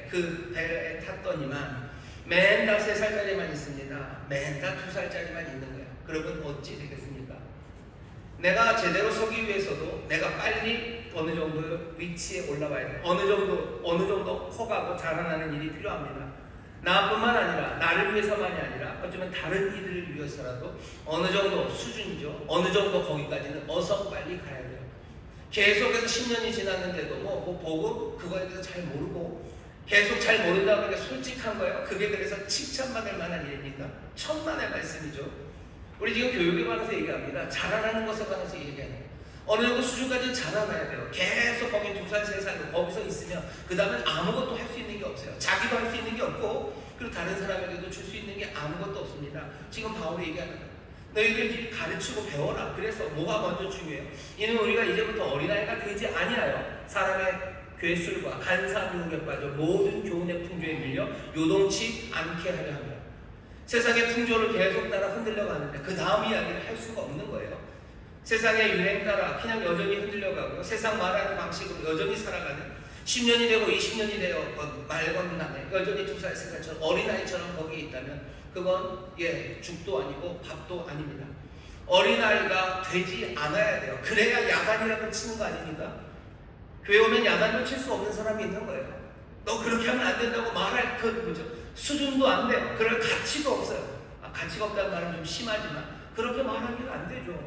그 배에 탔더니만 맨날 3살짜리만 있습니다. 맨날 2살짜리만 있는 거예요. 그러면 어찌 되겠습니까? 내가 제대로 서기 위해서도 내가 빨리 어느 정도 위치에 올라와야 돼요. 어느 정도 커가고 자라나는 일이 필요합니다. 나뿐만 아니라 나를 위해서만이 아니라 어쩌면 다른 이들을 위해서라도 어느 정도 수준이죠. 어느 정도 거기까지는 어서 빨리 가야 돼요. 계속해서 10년이 지났는데도 뭐 보고 그거에 대해서 잘 모르고 계속 잘 모른다고 하니까 솔직한 거예요. 그게 그래서 칭찬받을 만한 일입니까? 천만의 말씀이죠. 우리 지금 교육에 관해서 얘기합니다. 자라나는 것에 관해서 얘기하는 어느 정도 수준까지는 자라나야 돼요. 계속 거기 2살, 3살 거기서 있으면 그 다음엔 아무것도 할 수 있는 게 없어요. 자기도 할 수 있는 게 없고 그리고 다른 사람에게도 줄 수 있는 게 아무것도 없습니다. 지금 바울이 얘기하는 거예요. 너희들 가르치고 배워라. 그래서 뭐가 먼저 중요해요? 이는 우리가 이제부터 어린아이가 되지 아니하여 사람의 괴술과 간사한 유혹에 빠져 모든 교훈의 풍조에 밀려 요동치 않게 하려 합니다. 세상의 풍조를 계속 따라 흔들려가는데 그 다음 이야기를 할 수가 없는 거예요. 세상의 유행 따라 그냥 여전히 흔들려가고 세상 말하는 방식으로 여전히 살아가는 10년이 되고 20년이 되어 말 건너에 여전히 2살, 3살처럼 어린아이처럼 거기에 있다면 그건 죽도 아니고 밥도 아닙니다. 어린아이가 되지 않아야 돼요. 그래야 야단이라고 치는 거 아닙니까? 교회 오면 야단을 칠 수 없는 사람이 있는 거예요. 너 그렇게 하면 안 된다고 말할 수준도 안 돼요. 그럴 가치도 없어요. 가치가 없다는 말은 좀 심하지만 그렇게 말하기가 안 되죠.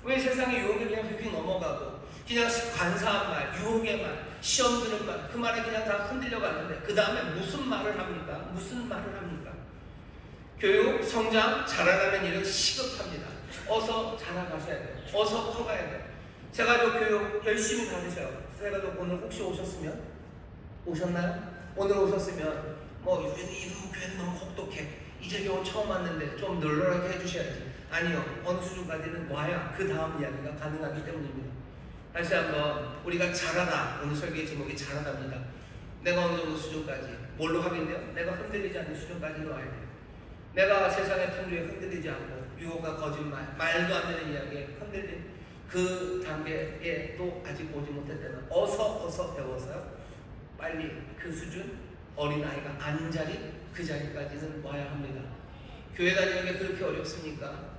왜 세상의 유혹에 그냥 휙휙 넘어가고 그냥 관사한 말, 유혹의 말, 시험 드는 말, 그 말에 그냥 다 흔들려 가는데 그 다음에 무슨 말을 합니까? 무슨 말을 합니까? 교육, 성장, 자라나는 일은 시급합니다. 어서 자라가셔야 돼요. 어서 커가야 돼요. 세가족 교육 열심히 받으셔요. 세가족 오늘 혹시 오셨나요? 오늘 오셨으면 이런 교회는 너무 혹독해. 이제 겨우 처음 왔는데 좀 널널하게 해주셔야지. 아니요. 어느 수준까지는 와야 그 다음 이야기가 가능하기 때문입니다. 다시 한번 우리가 자라다. 오늘 설계의 제목이 자라답니다. 내가 어느 정도 수준까지 뭘로 하겠네요? 내가 흔들리지 않는 수준까지로 와야 돼요. 내가 세상의 풍조에 흔들리지 않고 유혹과 거짓말, 말도 안 되는 이야기에 흔들린 그 단계에 또 아직 오지 못했다면 어서 배워서요. 빨리 그 수준, 어린아이가 앉자리 그 자리까지는 와야 합니다. 교회 다니는 게 그렇게 어렵습니까?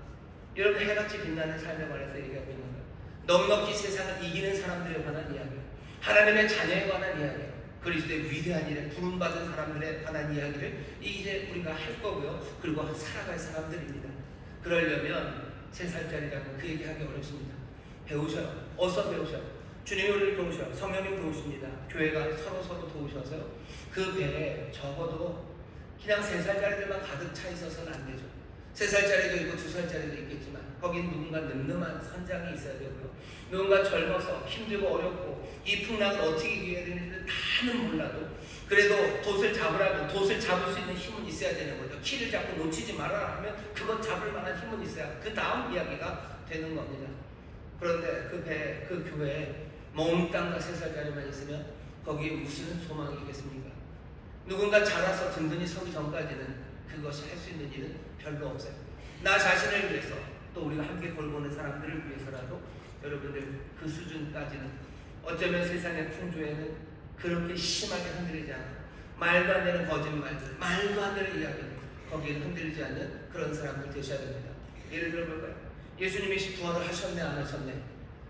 여러분 해같이 빛나는 삶에 관해서 얘기하고 있는 거예요. 넉넉히 세상을 이기는 사람들에 관한 이야기예요. 하나님의 자녀에 관한 이야기예요. 그리스도의 위대한 일에 부름받은 사람들에 관한 이야기를 이제 우리가 할 거고요. 그리고 살아갈 사람들입니다. 그러려면 3살짜리라고 그 얘기하기 어렵습니다. 배우셔요. 어서 배우셔요. 주님이 우리를 도우셔요. 성령님 도우십니다. 교회가 서로 도우셔서요. 그 배에 적어도 그냥 3살짜리들만 가득 차 있어서는 안 되죠. 3살짜리도 있고 2살짜리도 있겠지만 거긴 누군가 늠름한 선장이 있어야 되고요. 누군가 젊어서 힘들고 어렵고 이 풍랑을 어떻게 이겨야 되는지는 다는 몰라도 그래도 돛을 잡으라면 돛을 잡을 수 있는 힘은 있어야 되는 거죠. 키를 잡고 놓치지 말아라 하면 그건 잡을 만한 힘은 있어야 그 다음 이야기가 되는 겁니다. 그런데 그 교회에 몽땅 3살짜리만 있으면 거기에 무슨 소망이 있겠습니까? 누군가 자라서 든든히 서기 전까지는 그것이 할 수 있는 일은 별로 없어요. 나 자신을 위해서 또 우리가 함께 걸보는 사람들을 위해서라도 여러분들 그 수준까지는 어쩌면 세상의 풍조에는 그렇게 심하게 흔들리지 않고 말도 안 되는 거짓말들, 말도 안 되는 이야기들 거기에 흔들리지 않는 그런 사람들 되셔야 됩니다. 예를 들어볼까요? 예수님이 부활을 하셨네 안 하셨네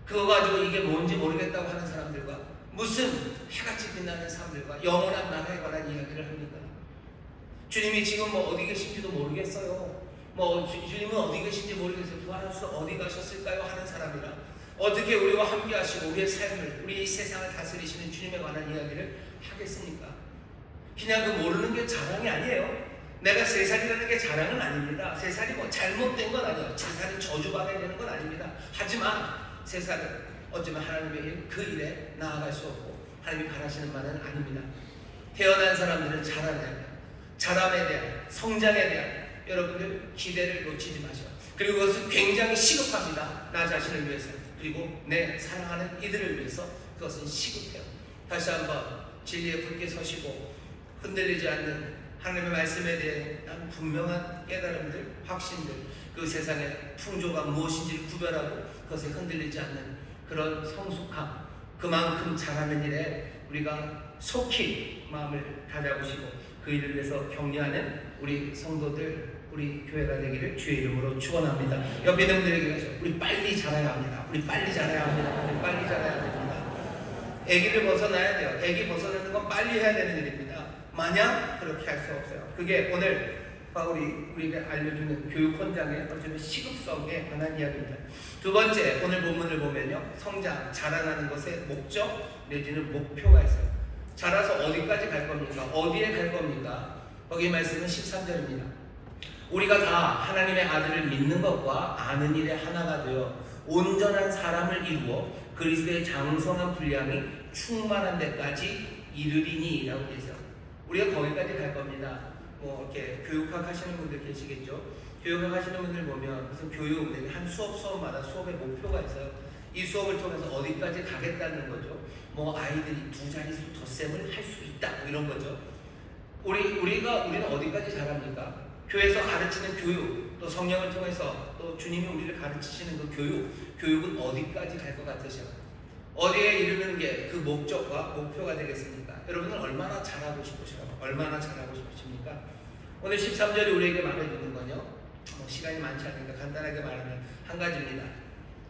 그거 가지고 이게 뭔지 모르겠다고 하는 사람들과 무슨 해같이 빛나는 사람들과 영원한 나라에 관한 이야기를 합니까? 주님이 지금 어디 계신지도 모르겠어요. 주님은 어디 계신지 모르겠어요. 부활하셔서 어디 가셨을까요? 하는 사람이라 어떻게 우리와 함께 하시고 우리의 삶을, 우리의 세상을 다스리시는 주님에 관한 이야기를 하겠습니까? 그냥 그 모르는 게 자랑이 아니에요. 내가 3살이라는 게 자랑은 아닙니다. 3살이 잘못된 건 아니에요. 3살이 저주받아야 되는 건 아닙니다. 하지만 3살은 어쩌면 하나님의 일, 그 일에 나아갈 수 없고 하나님이 바라시는 바는 아닙니다. 태어난 사람들은 자라야 돼요. 자람에 대한, 성장에 대한 여러분들 기대를 놓치지 마셔요. 그리고 그것은 굉장히 시급합니다. 나 자신을 위해서. 그리고 내 사랑하는 이들을 위해서 그것은 시급해요. 다시 한번 진리에 굳게 서시고 흔들리지 않는 하나님의 말씀에 대한 분명한 깨달음들, 확신들, 그 세상의 풍조가 무엇인지를 구별하고 그것에 흔들리지 않는 그런 성숙함, 그만큼 잘하는 일에 우리가 속히 마음을 다잡으시고 그 일을 위해서 격려하는 우리 성도들, 우리 교회가 되기를 주의 이름으로 축원합니다. 옆에 있는 분들에게 하죠. 우리 빨리 자라야 합니다. 우리 빨리 자라야 합니다. 우리 빨리 자라야 됩니다. 아기를 벗어나야 돼요. 아기 벗어나는 건 빨리 해야 되는 일입니다. 마냥 그렇게 할 수 없어요. 그게 오늘 바울이 우리에게 알려주는 교육 현장의 어쩌면 시급성에 관한 이야기입니다. 두 번째, 오늘 본문을 보면요, 성장, 자라나는 것에 목적 내지는 목표가 있어요. 자라서 어디까지 갈 겁니까? 어디에 갈 겁니까? 거기 말씀은 13절입니다. 우리가 다 하나님의 아들을 믿는 것과 아는 일에 하나가 되어 온전한 사람을 이루어 그리스도의 장성한 분량이 충만한 데까지 이르리니 라고 되죠. 우리가 거기까지 갈 겁니다. 이렇게 교육학 하시는 분들 계시겠죠. 교육학 하시는 분들 보면 무슨 교육, 한 수업마다 수업의 목표가 있어요. 이 수업을 통해서 어디까지 가겠다는 거죠. 아이들이 2자릿수 덧셈을 할 수 있다 이런 거죠. 우리는 어디까지 잘합니까? 교회에서 가르치는 교육, 또 성령을 통해서 또 주님이 우리를 가르치시는 그 교육은 어디까지 갈 것 같으세요? 어디에 이르는 게 그 목적과 목표가 되겠습니까? 여러분은 얼마나 잘하고 싶으세요? 얼마나 잘하고 싶으십니까? 오늘 13절이 우리에게 말해주는 건요, 시간이 많지 않으니까 간단하게 말하면 한 가지입니다.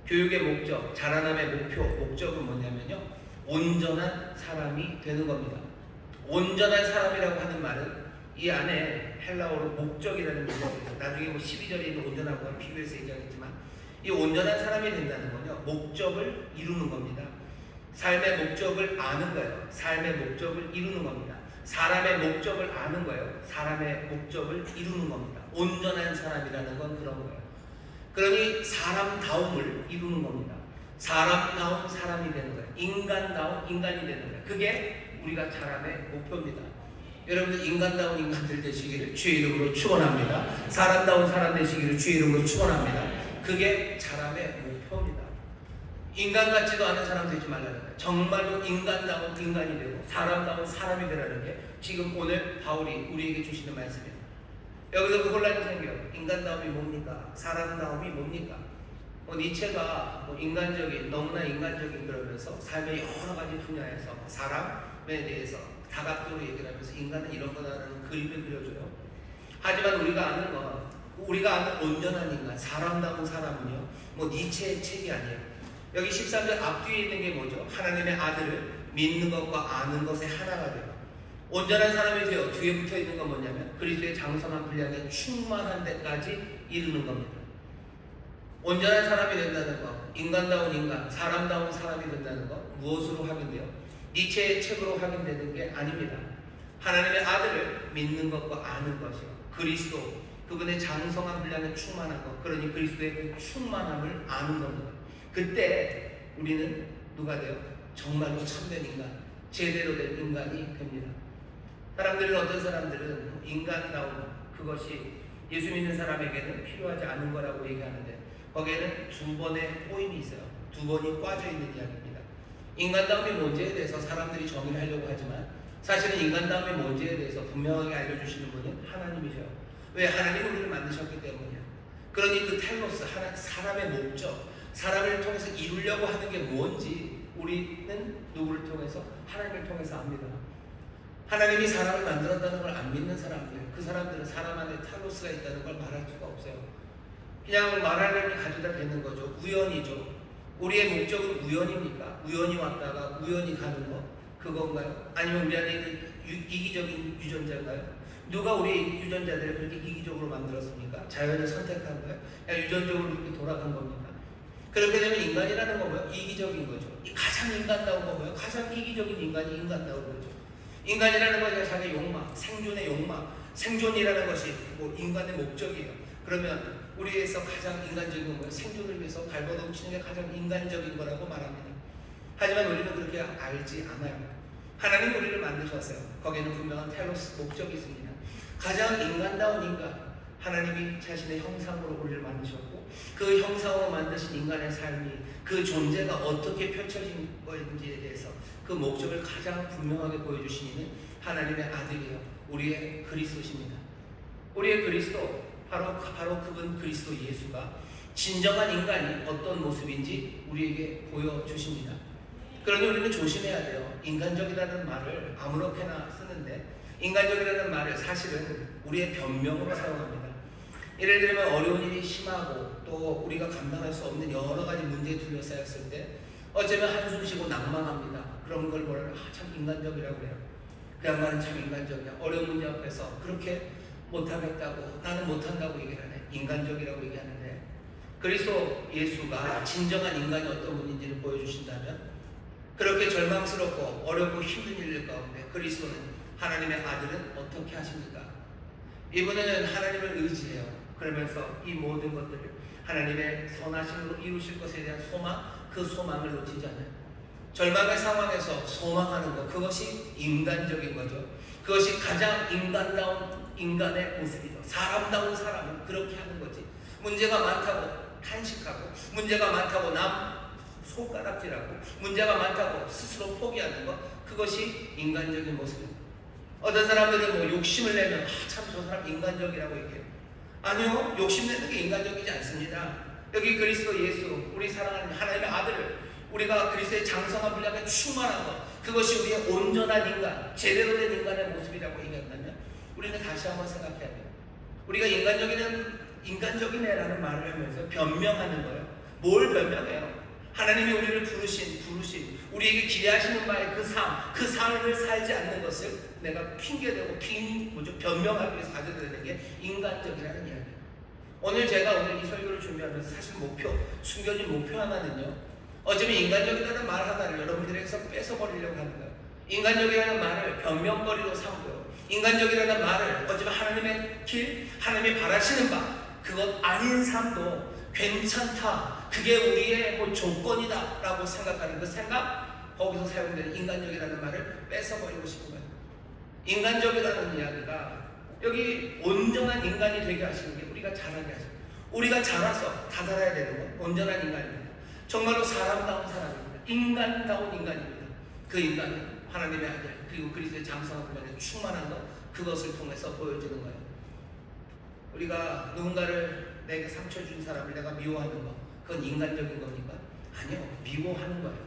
교육의 목적, 자라남의 목적은 뭐냐면요, 온전한 사람이 되는 겁니다. 온전한 사람이라고 하는 말은 이 안에 헬라어로 목적이라는 문장이 있어요. 나중에 12절에 있는 온전한 거와 비교해서 얘기하겠지만 이 온전한 사람이 된다는 건요, 목적을 이루는 겁니다. 삶의 목적을 아는 거예요. 삶의 목적을 이루는 겁니다. 사람의 목적을 아는 거예요. 사람의 목적을 이루는 겁니다. 온전한 사람이라는 건 그런 거예요. 그러니 사람다움을 이루는 겁니다. 사람다운 사람이 되는 거예요. 인간다운 인간이 되는 거예요. 그게 우리가 자람의 목표입니다. 여러분들 인간다운 인간들 되시기를 주의 이름으로 축원합니다. 사람다운 사람 되시기를 주의 이름으로 축원합니다. 그게 자람의 목표입니다. 인간 같지도 않은 사람 되지 말라는 거예요. 정말로 인간다운 인간이 되고 사람다운 사람이 되라는 게 지금 오늘 바울이 우리에게 주시는 말씀입니다. 여기서 그 혼란이 생겨요. 인간다움이 뭡니까? 사람다움이 뭡니까? 니체가 인간적인, 너무나 인간적인 그러면서 삶의 여러 가지 분야에서 사람에 대해서 다각도로 얘기를 하면서 인간은 이런 거다라는 그림을 그려줘요. 하지만 우리가 아는 건, 우리가 아는 온전한 인간, 사람다운 사람은요, 니체의 책이 아니에요. 여기 13절 앞뒤에 있는 게 뭐죠? 하나님의 아들을 믿는 것과 아는 것의 하나가 돼요. 온전한 사람이 되어 뒤에 붙어 있는 건 뭐냐면 그리스도의 장성한 분량에 충만한 데까지 이르는 겁니다. 온전한 사람이 된다는 것, 인간다운 인간, 사람다운 사람이 된다는 것 무엇으로 확인돼요? 니체의 책으로 확인되는 게 아닙니다. 하나님의 아들을 믿는 것과 아는 것이요. 그리스도, 그분의 장성한 분량에 충만한 것, 그러니 그리스도의 그 충만함을 아는 겁니다. 그때 우리는 누가 돼요? 정말로 참된 인간, 제대로 된 인간이 됩니다. 사람들은 어떤 사람들은 인간다운 그것이 예수 믿는 사람에게는 필요하지 않은 거라고 얘기하는데 거기에는 두 번의 꼬임이 있어요. 두 번이 꽈져 있는 이야기입니다. 인간다움이 뭔지에 대해서 사람들이 정의를 하려고 하지만 사실은 인간다움이 뭔지에 대해서 분명하게 알려주시는 분은 하나님이셔요. 왜? 하나님이 우리를 만드셨기 때문이야. 그러니 그 텔로스, 사람의 목적, 사람을 통해서 이루려고 하는 게 뭔지 우리는 누구를 통해서? 하나님을 통해서 압니다. 하나님이 사람을 만들었다는 걸 안 믿는 사람들, 그 사람들은 사람 안에 텔로스가 있다는 걸 말할 수가 없어요. 그냥 말하려니 가져다 대는 거죠. 우연이죠. 우리의 목적은 우연입니까? 우연히 왔다가 우연히 가는 거 그건가요? 아니면 우리 안에 있는 이기적인 유전자인가요? 누가 우리 유전자들을 그렇게 이기적으로 만들었습니까? 자연이 선택한 거예요? 그냥 유전적으로 그렇게 돌아간 겁니까? 그렇게 되면 인간이라는 건 뭐예요? 이기적인 거죠. 가장 인간다운 건 뭐예요? 가장 이기적인 인간이 인간다운 거죠. 인간이라는 건 자기의 욕망, 생존의 욕망, 생존이라는 것이 인간의 목적이에요. 그러면 우리에서 가장 인간적인 건 뭐예요? 생존을 위해서 발버둥치는 게 가장 인간적인 거라고 말합니다. 하지만 우리는 그렇게 알지 않아요. 하나님이 우리를 만드셨어요. 거기에는 분명한 텔로스 목적이 있습니다. 가장 인간다운 인간, 하나님이 자신의 형상으로 우리를 만드셨고 그 형상으로 만드신 인간의 삶이 그 존재가 어떻게 펼쳐진 것인지에 대해서 그 목적을 가장 분명하게 보여주신 이는 하나님의 아들이요 우리의 그리스도십니다. 우리의 그리스도 바로 그분 그리스도 예수가 진정한 인간이 어떤 모습인지 우리에게 보여주십니다. 그러니 우리는 조심해야 돼요. 인간적이라는 말을 아무렇게나 쓰는데 인간적이라는 말을 사실은 우리의 변명으로 사용합니다. 예를 들면 어려운 일이 심하고 또 우리가 감당할 수 없는 여러 가지 문제에 둘러싸였을 때 어쩌면 한숨 쉬고 낭만합니다. 그런 걸 뭐라고 참 인간적이라고 해요. 그 양반은 참 인간적이야. 어려운 문제 앞에서 그렇게 못하겠다고 나는 못한다고 얘기를 하네. 인간적이라고 얘기하는데 그리스도 예수가 진정한 인간이 어떤 분인지를 보여주신다면 그렇게 절망스럽고 어렵고 힘든 일 가운데 그리스도는 하나님의 아들은 어떻게 하십니까? 이분은 하나님을 의지해요. 그러면서 이 모든 것들을 하나님의 선하심으로 이루실 것에 대한 소망, 그 소망을 놓치지 않아요. 절망의 상황에서 소망하는 것, 그것이 인간적인 거죠. 그것이 가장 인간다운 인간의 모습이죠. 사람다운 사람은 그렇게 하는 거지. 문제가 많다고 탄식하고 문제가 많다고 남 손가락질하고 문제가 많다고 스스로 포기하는 것, 그것이 인간적인 모습입니다. 어떤 사람들은 욕심을 내면 참 저 사람 인간적이라고 얘기해요. 아니요, 욕심내는 게 인간적이지 않습니다. 여기 그리스도 예수, 우리 사랑하는 하나님의 아들을 우리가 그리스도의 장성한 분량에 충만한 것, 그것이 우리의 온전한 인간, 제대로 된 인간의 모습이라고 얘기한다면 우리는 다시 한번 생각해야 돼요. 우리가 인간적이네라는 말을 하면서 변명하는 거예요. 뭘 변명해요? 하나님이 우리를 부르신 우리에게 기대하시는 바의 그 삶을 살지 않는 것을 내가 핑계대고 변명하기 위해서 가져드리는 게 인간적이라는 이야기예요. 오늘 이 설교를 준비하면서 사실 숨겨진 목표 하나는요, 어쩌면 인간적이라는 말 하나를 여러분들에게서 뺏어버리려고 하는 거예요. 인간적이라는 말을 변명거리로 삼고요. 인간적이라는 말을 어쩌면 하나님의 길, 하나님이 바라시는 바 그것 아닌 삶도 괜찮다. 그게 우리의 뭐 조건이다 라고 생각하는 그 생각, 거기서 사용되는 인간적이라는 말을 뺏어버리고 싶은 거예요. 인간적이라는 이야기가 여기 온전한 인간이 되게 하시는 게 우리가 자라게 하시는 거예요. 우리가 자라서 다 살아야 되는 건 온전한 인간입니다. 정말로 사람다운 사람입니다. 인간다운 인간입니다. 그 인간은 하나님의 아들 그리고 그리스도의 장성한 분량에 충만한 것, 그것을 통해서 보여주는 거예요. 우리가 누군가를 내게 상처 준 사람을 내가 미워하는 거, 그건 인간적인 겁니까? 아니요, 미워하는 거예요.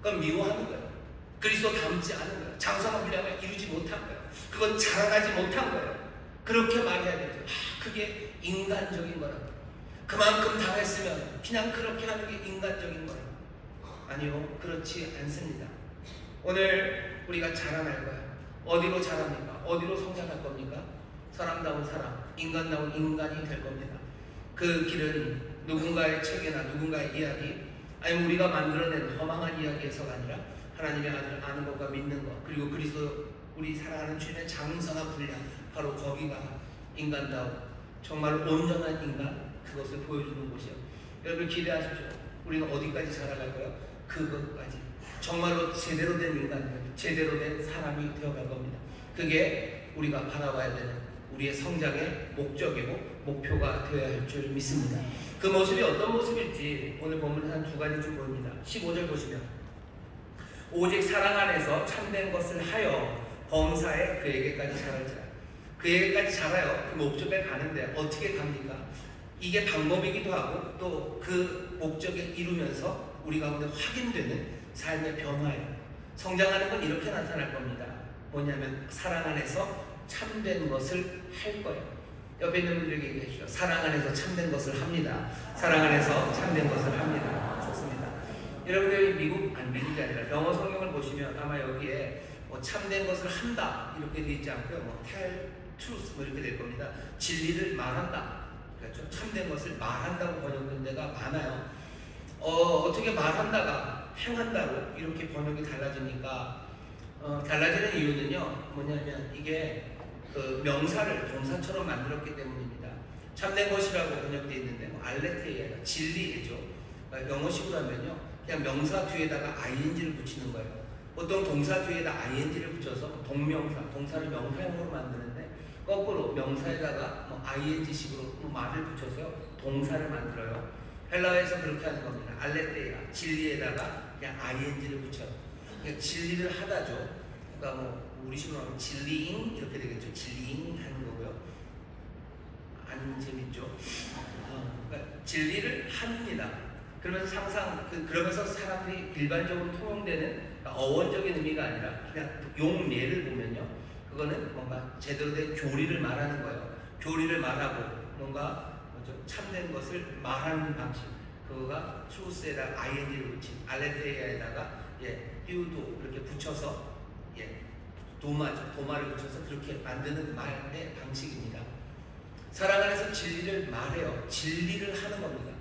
그건 미워하는 거예요. 그리스도 닮지 않은 거예요. 장성한 분량을 이루지 못한 거예요. 그건 자라나지 못한 거예요. 그렇게 말해야 되죠. 그게 인간적인 거라고. 그만큼 당했으면 그냥 그렇게 하는 게 인간적인 거예요. 아니요, 그렇지 않습니다. 오늘 우리가 자라날 거예요. 어디로 자랍니까? 어디로 성장할 겁니까? 사람다운 사람, 인간다운 인간이 될 겁니다. 그 길은 누군가의 책이나 누군가의 이야기, 아니면 우리가 만들어낸 허망한 이야기에서가 아니라 하나님의 아들을 아는 것과 믿는 것, 그리고 그리스도 우리 사랑하는 주님의 장성한 분량, 바로 거기가 인간다운 정말 온전한 인간, 그것을 보여주는 곳이요. 여러분 기대하십시오. 우리는 어디까지 자라갈까요? 그것까지 정말로 제대로 된 인간, 제대로 된 사람이 되어갈 겁니다. 그게 우리가 바라봐야 되는 우리의 성장의 목적이고 목표가 되어야 할 줄 믿습니다. 그 모습이 어떤 모습일지 오늘 보면 한 두 가지 좀 보입니다. 15절 보시면 오직 사랑 안에서 참된 것을 하여 범사에 그에게까지 자랄지라. 그에게까지 자라요. 그 목적에 가는데 어떻게 갑니까? 이게 방법이기도 하고 또 그 목적에 이루면서 우리 가운데 확인되는 삶의 변화예요. 성장하는 건 이렇게 나타날 겁니다. 뭐냐면 사랑 안에서 참된 것을 할 거예요. 옆에 있는 분들에게 얘기해 주시죠. 사랑 안에서 참된 것을 합니다. 사랑 안에서 참된 것을 합니다. 좋습니다. 여러분들이 미국이 아니라 영어 성경을 보시면 아마 여기에 뭐 참된 것을 한다 이렇게 되어 있지 않고요. 뭐 tell truth 뭐 이렇게 될 겁니다. 진리를 말한다. 그렇죠? 참된 것을 말한다고 번역된 데가 많아요. 어떻게 말한다가 행한다로 이렇게 번역이 달라지니까 달라지는 이유는요. 뭐냐면 이게 그 명사를 동사처럼 만들었기 때문입니다. 참된 것이라고 번역되어 있는데 뭐 알레테이아가 진리죠. 그러니까 영어식으로 하면요. 그냥 명사 뒤에다가 ing를 붙이는 거예요. 보통 동사 뒤에다 ing를 붙여서 동명사, 동사를 명사형으로 만드는데 거꾸로 명사에다가 뭐 ing식으로 말을 붙여서 동사를 만들어요. 헬라어에서 그렇게 하는 겁니다. 알레테이아, 진리에다가 그냥 ing를 붙여요. 그러니까 진리를 하다죠. 그러니까 뭐 우리식으로 하면 진리잉 이렇게 되겠죠. 진리잉 하는 거고요. 안 재밌죠? 그러니까 진리를 합니다. 그러면서 그러면서 사람들이 일반적으로 통용되는 어원적인 의미가 아니라 그냥 용례를 보면요. 그거는 뭔가 제대로 된 교리를 말하는 거예요. 교리를 말하고 뭔가 참된 것을 말하는 방식. 그거가 truth에다가 ing를 붙인 알레테이아에다가 띄우도 이렇게 붙여서 도마를 붙여서 그렇게 만드는 말의 방식입니다. 사랑 안에서 진리를 말해요. 진리를 하는 겁니다.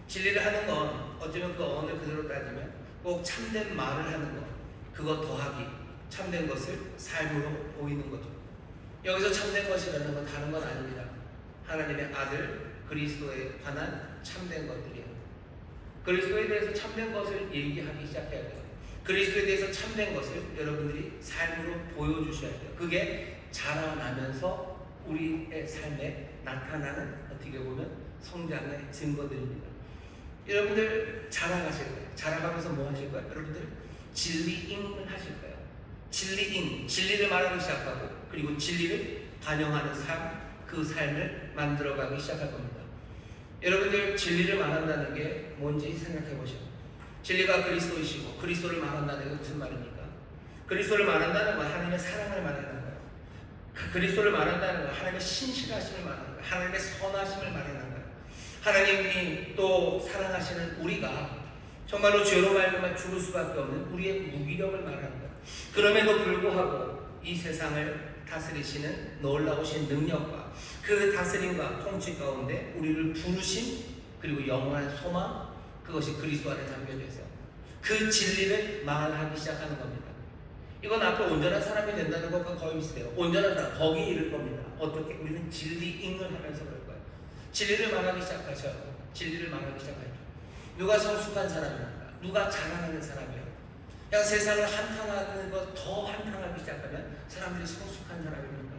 진리를 하는 건 어쩌면 그 어원을 그대로 따지면 꼭 참된 말을 하는 것, 그것 더하기 참된 것을 삶으로 보이는 거죠. 여기서 참된 것이라는 건 다른 건 아닙니다. 하나님의 아들 그리스도에 관한 참된 것들이에요. 그리스도에 대해서 참된 것을 얘기하기 시작해야 돼요. 그리스도에 대해서 참된 것을 여러분들이 삶으로 보여주셔야 돼요. 그게 자라나면서 우리의 삶에 나타나는 어떻게 보면 성장의 증거들입니다. 여러분들 자라가실 거예요. 자라가면서 뭐 하실 거예요? 여러분들 진리잉을 하실 거예요. 진리잉, 진리를 말하기 시작하고 그리고 진리를 반영하는 삶, 그 삶을 만들어가기 시작할 겁니다. 여러분들 진리를 말한다는 게 뭔지 생각해 보시죠. 진리가 그리스도이시고 그리스도를 말한다는 게 무슨 말입니까? 그리스도를 말한다는 건 하나님의 사랑을 말하는 거예요. 그리스도를 말한다는 건 하나님의 신실하심을 말하는 거예요. 하나님의 선하심을 말하는 거예요. 하나님이 또 사랑하시는 우리가 정말로 죄로 말미암아 죽을 수밖에 없는 우리의 무기력을 말하는 거예요. 그럼에도 불구하고 이 세상을 다스리시는 놀라우신 능력과 그 다스림과 통치 가운데 우리를 부르신 그리고 영원한 소망, 그것이 그리스도 안에 담겨져 있어요. 그 진리를 말하기 시작하는 겁니다. 이건 앞에 온전한 사람이 된다는 것과 거의 비슷해요. 온전한 사람, 거기 이를 겁니다. 어떻게? 우리는 진리잉을 하면서 그럴 거예요. 진리를 말하기 시작하셔. 진리를 말하기 시작하죠. 누가 성숙한 사람입니까? 누가 자랑하는 사람이에요? 그냥 세상을 한탕하는 것 더 한탕하기 시작하면 사람들이 성숙한 사람입니까?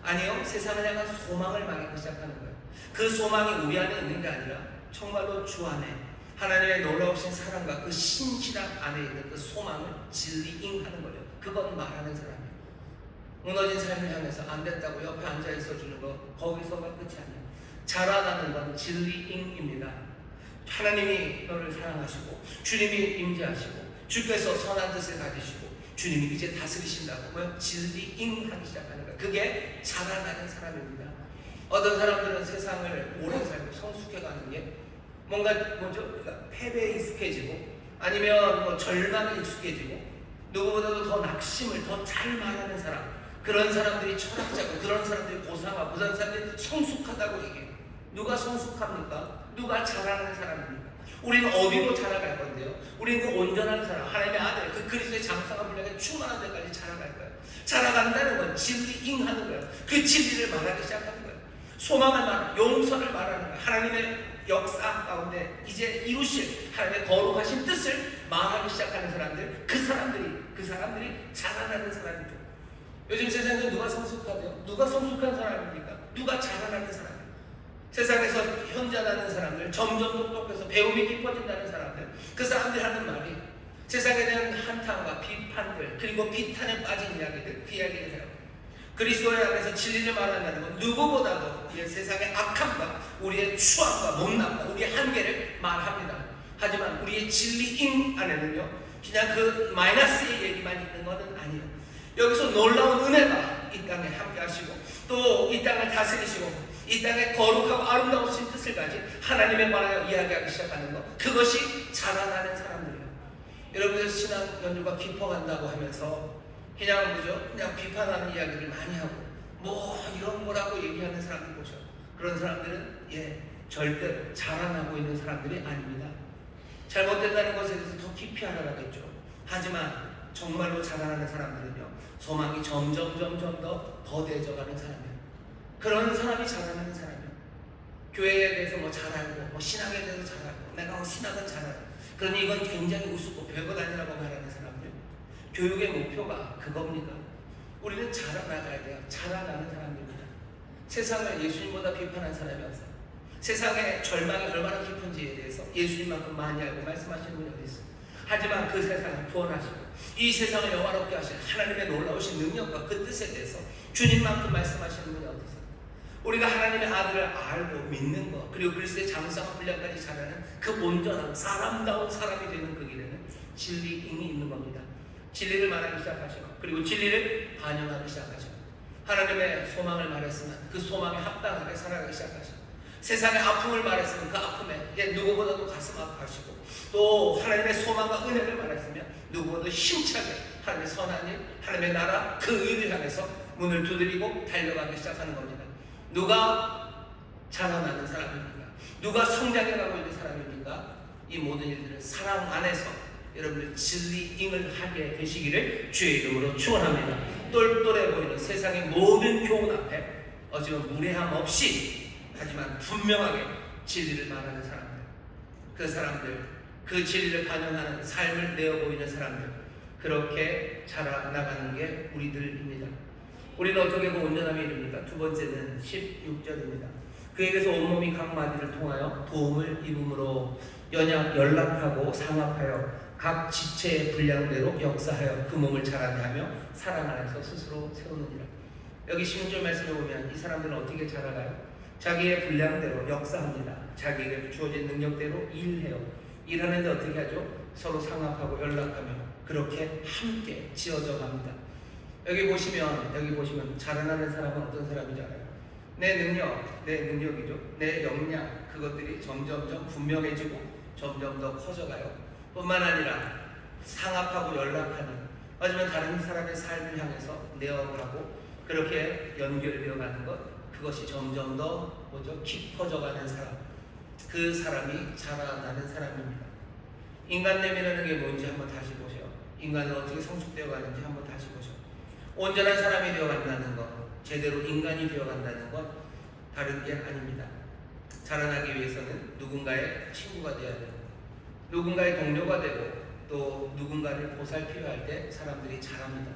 아니요. 세상을 향한 소망을 말하기 시작하는 거예요. 그 소망이 우리 안에 있는 게 아니라 정말로 주 안에 하나님의 놀라우신 사랑과 그 신실함 안에 있는 그 소망을 진리잉 하는 거예요. 그건 말하는 사람이에요. 무너진 삶을 향해서 안 됐다고 옆에 앉아 있어 주는 거 거기서가 끝이 아니에요. 자라나는 건 진리잉입니다. 하나님이 너를 사랑하시고 주님이 임재하시고 주께서 선한 뜻을 가지시고 주님이 이제 다스리신다고 하면 진리잉 하기 시작하는 거예요. 그게 자라나는 사람입니다. 어떤 사람들은 세상을 오래 살고 성숙해가는 게 뭔가 패배에 익숙해지고 아니면 뭐 절망에 익숙해지고 누구보다도 더 낙심을 더 잘 말하는 사람, 그런 사람들이 철학자고 그런 사람들이 고상하고 그런 사람들이 성숙하다고 얘기해요. 누가 성숙합니까? 누가 자라는 사람입니까? 우리는 어디로 자라갈 건데요? 우리는 그 온전한 사람, 하나님의 아들, 그 그리스도의 장성한 분량에 충만한 데까지 자라갈 거예요. 자라간다는 건 진리잉 하는 거예요. 그 진리를 말하기 시작하는 거예요. 소망을 말하는, 용서를 말하는 거예요. 하나님의 역사 가운데 이제 이루실 하나님의 거룩하신 뜻을 말하기 시작하는 사람들, 그 사람들이 자라나는 사람이죠. 요즘 세상에 누가 성숙하대요? 누가 성숙한 사람입니까? 누가 자라나는 사람이에요? 세상에서 현자라는 사람들, 점점 똑똑해서 배움이 깊어진다는 사람들, 그 사람들이 하는 말이 세상에 대한 한탄과 비판들, 그리고 비탄에 빠진 이야기들, 그 이야기를 해요. 그리스도의 안에서 진리를 말한다는 건 누구보다도 이 세상의 악함과 우리의 추함과 못남과 우리의 한계를 말합니다. 하지만 우리의 진리인 안에는요, 그냥 그 마이너스의 얘기만 있는 것은 아니에요. 여기서 놀라운 은혜가 이 땅에 함께 하시고 또 이 땅을 다스리시고 이 땅에 거룩하고 아름다우신 뜻을 가진 하나님에 관하여 이야기하기 시작하는 것, 그것이 자라나는 사람들이에요. 여러분들 신앙 연주가 깊어간다고 하면서 그냥 비판하는 이야기를 많이 하고 뭐 이런 거라고 얘기하는 사람들 보셔. 그런 사람들은 절대로 자라나고 있는 사람들이 아닙니다. 잘못된다는 것에 대해서 더 깊이 알아가겠죠. 하지만 정말로 자라나는 사람들은요, 소망이 점점 더 거대해져가는 사람이에요. 그런 사람이 자라나는 사람이에요. 교회에 대해서 뭐 잘알고 뭐 신학에 대해서 잘알고 내가 신학은 잘알고, 그러니 이건 굉장히 우습고 별것 아니라고 말하는 사람들, 교육의 목표가 그겁니다. 우리는 자라나가야 돼요. 자라나는 사람입니다. 세상을 예수님보다 비판한 사람이 없어요. 세상의 절망이 얼마나 깊은지에 대해서 예수님만큼 많이 알고 말씀하시는 분이 어디 있어요? 하지만 그 세상을 구원하시고 이 세상을 영화롭게 하신 하나님의 놀라우신 능력과 그 뜻에 대해서 주님만큼 말씀하시는 분이 어디 있어요? 우리가 하나님의 아들을 알고 믿는 것, 그리고 그리스도의 장성한 분량까지 자라는 그 온전한 사람다운 사람이 되는 그 길에는 진리잉이 있는 겁니다. 진리를 말하기 시작하시고 그리고 진리를 반영하기 시작하시고 하나님의 소망을 말했으면 그 소망에 합당하게 살아가기 시작하시고 세상의 아픔을 말했으면 그 아픔에 누구보다도 가슴 아파하시고 또 하나님의 소망과 은혜를 말했으면 누구보다도 힘차게 하나님의 선한 일, 하나님의 나라, 그 의를 향해서 문을 두드리고 달려가기 시작하는 겁니다. 누가 자라나는 사람입니까? 누가 성장해가고 있는 사람입니까? 이 모든 일들을 사랑 안에서 여러분들 진리잉을 하게 되시기를 주의 이름으로 축원합니다. 똘똘해 보이는 세상의 모든 교훈 앞에 어지러운 무례함 없이 하지만 분명하게 진리를 말하는 사람들, 그 사람들, 그 진리를 반영하는 삶을 내어 보이는 사람들, 그렇게 자라나가는 게 우리들입니다. 우리는 어떻게 그 온전함이 이릅니까? 두 번째는 16절입니다. 그에게서 온몸이 각 마디를 통하여 도움을 입음으로 연락하고 상합하여 각 지체의 분량대로 역사하여 그 몸을 자라게 하며 사랑 안에서 스스로 세우느니라. 여기 16절 말씀에 보면 이 사람들은 어떻게 자라가요? 자기의 분량대로 역사합니다. 자기에게 주어진 능력대로 일해요. 일하는데 어떻게 하죠? 서로 상합하고 연락하며 그렇게 함께 지어져 갑니다. 여기 보시면 자라나는 사람은 어떤 사람인지 알아요? 내 능력이죠. 내 역량, 그것들이 점점 분명해지고 점점 더 커져가요. 뿐만 아니라 상합하고 연락하는, 하지만 다른 사람의 삶을 향해서 내어가고 그렇게 연결되어 가는 것, 그것이 점점 더 깊어져가는 사람, 그 사람이 자라나는 사람입니다. 인간됨이라는 게 뭔지 한번 다시 보세요. 인간은 어떻게 성숙되어 가는지 한번 다시 보죠. 온전한 사람이 되어 간다는 것, 제대로 인간이 되어 간다는 것 다른 게 아닙니다. 자라나기 위해서는 누군가의 친구가 되어야 되고, 누군가의 동료가 되고, 또 누군가를 보살펴야 할 때 사람들이 자랍니다.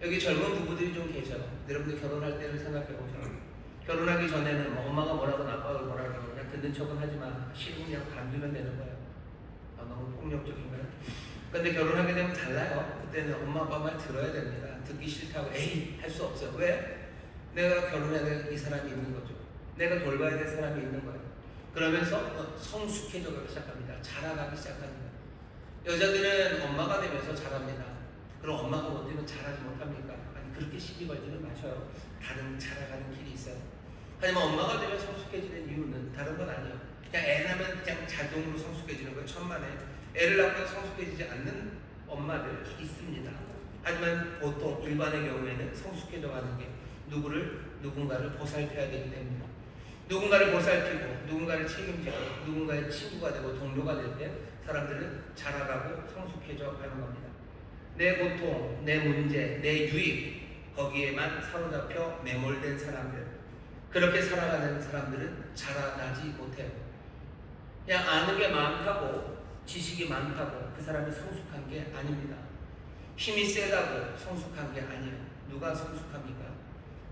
여기 젊은 부부들이 좀 계셔. 여러분들 결혼할 때를 생각해 보세요. 결혼하기 전에는 뭐 엄마가 뭐라고 아빠가 뭐라고 그냥 듣는 척은 하지만 싫으면 그냥 간두면 되는 거예요. 너무 폭력적인가요? 근데 결혼하게 되면 달라요. 그때는 엄마 아빠 말 들어야 됩니다. 듣기 싫다고 에이 할 수 없어요. 왜? 내가 결혼해야 될 이 사람이 있는 거죠. 내가 돌봐야 될 사람이 있는 거예요. 그러면서 성숙해져 가기 시작합니다. 자라가기 시작합니다. 여자들은 엄마가 되면서 자랍니다. 그럼 엄마가 못 되면 자라지 못합니까? 아니 그렇게 시비 걸지는 마셔요. 다른 자라가는 길이 있어요. 하지만 엄마가 되면 성숙해지는 이유는 다른 건 아니에요. 그냥 애 낳으면 그냥 자동으로 성숙해지는 거예요. 천만에. 애를 낳고 성숙해지지 않는 엄마들 있습니다. 하지만 보통 일반의 경우에는 성숙해져 가는 게 누군가를 보살펴야 되기 때문입니다. 누군가를 보살피고 누군가를 책임지고 누군가의 친구가 되고 동료가 될 때 사람들은 자라가고 성숙해져 가는 겁니다. 내 고통, 내 문제, 내 유익 거기에만 사로잡혀 매몰된 사람들, 그렇게 살아가는 사람들은 자라나지 못해요. 그냥 아는 게 많다고 지식이 많다고 그 사람이 성숙한 게 아닙니다. 힘이 세다고 성숙한 게 아니에요. 누가 성숙합니까?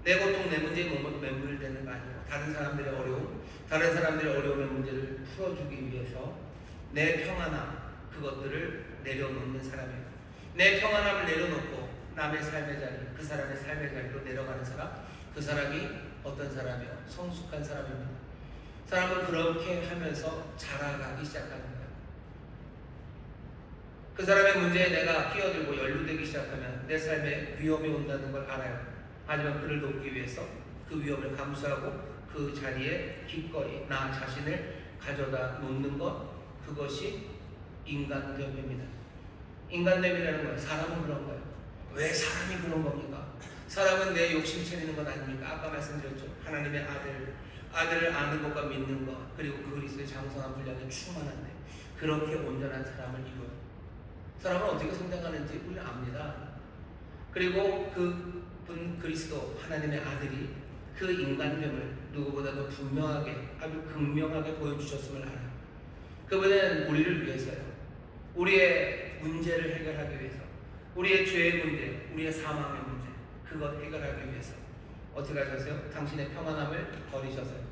내 고통, 내 문제에 매몰되는 거 아니에요. 다른 사람들의 어려움, 다른 사람들의 어려움의 문제를 풀어주기 위해서 내 평안함, 그것들을 내려놓는 사람이에요. 내 평안함을 내려놓고 남의 삶의 자리, 그 사람의 삶의 자리로 내려가는 사람, 그 사람이 어떤 사람이에요? 성숙한 사람입니다. 사람은 그렇게 하면서 자라가기 시작하는 거예요. 그 사람의 문제에 내가 끼어들고 연루되기 시작하면 내 삶에 위험이 온다는 걸 알아요. 하지만 그를 돕기 위해서 그 위험을 감수하고 그 자리에 기꺼이 나 자신을 가져다 놓는 것, 그것이 인간됨입니다. 인간됨이라는 거예요. 사람은 그런 거예요. 왜 사람이 그런 겁니까? 사람은 내 욕심 차리는 것 아닙니까? 아까 말씀드렸죠. 하나님의 아들을 아는 것과 믿는 것, 그리고 그리스도의 장성한 분량에 충만한데 그렇게 온전한 사람을 이루어요. 사람은 어떻게 성장하는지 우리는 압니다. 그리고 그분 그리스도 하나님의 아들이 그 인간됨을 누구보다도 분명하게, 아주 극명하게 보여주셨음을 알아요. 그분은 우리를 위해서요. 우리의 문제를 해결하기 위해서, 우리의 죄의 문제, 우리의 사망의 문제, 그것 해결하기 위해서 어떻게 하셨어요? 당신의 평안함을 버리셨어요.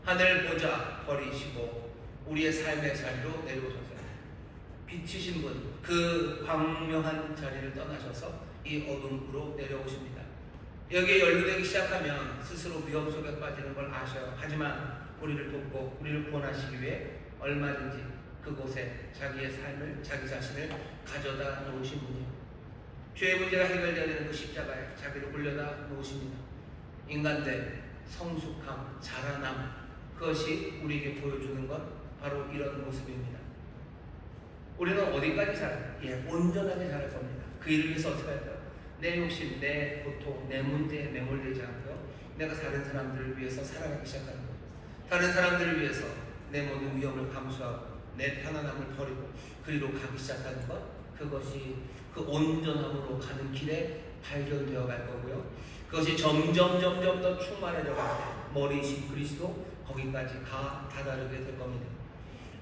하늘 보좌 버리시고 우리의 삶의 자리로 내려오셨어요. 빛이신 분, 그 광명한 자리를 떠나셔서 이 어둠으로 내려오십니다. 여기에 연루되기 시작하면 스스로 위험 속에 빠지는 걸 아셔요. 하지만 우리를 돕고 우리를 구원하시기 위해 얼마든지 그곳에 자기의 삶을, 자기 자신을 가져다 놓으신 분이에요. 죄의 문제가 해결되어야 되는 그 십자가에 자기를 올려다 놓으십니다. 인간된 성숙함, 자라남, 그것이 우리에게 보여주는 건 바로 이런 모습입니다. 우리는 어디까지 자라요? 온전하게 자랄 겁니다. 그 일을 위해서 어떻게 할까요? 내 욕심, 내 고통, 내 문제에 매몰되지 않고요. 내가 다른 사람들을 위해서 살아가기 시작하는 거예요. 다른 사람들을 위해서 내 모든 위험을 감수하고 내 편안함을 버리고 그리로 가기 시작하는 것, 그것이 그 온전함으로 가는 길에 발견되어 갈 거고요. 그것이 점점 더 충만해져 갈 때 머리이신 그리스도 거기까지 다다르게 될 겁니다.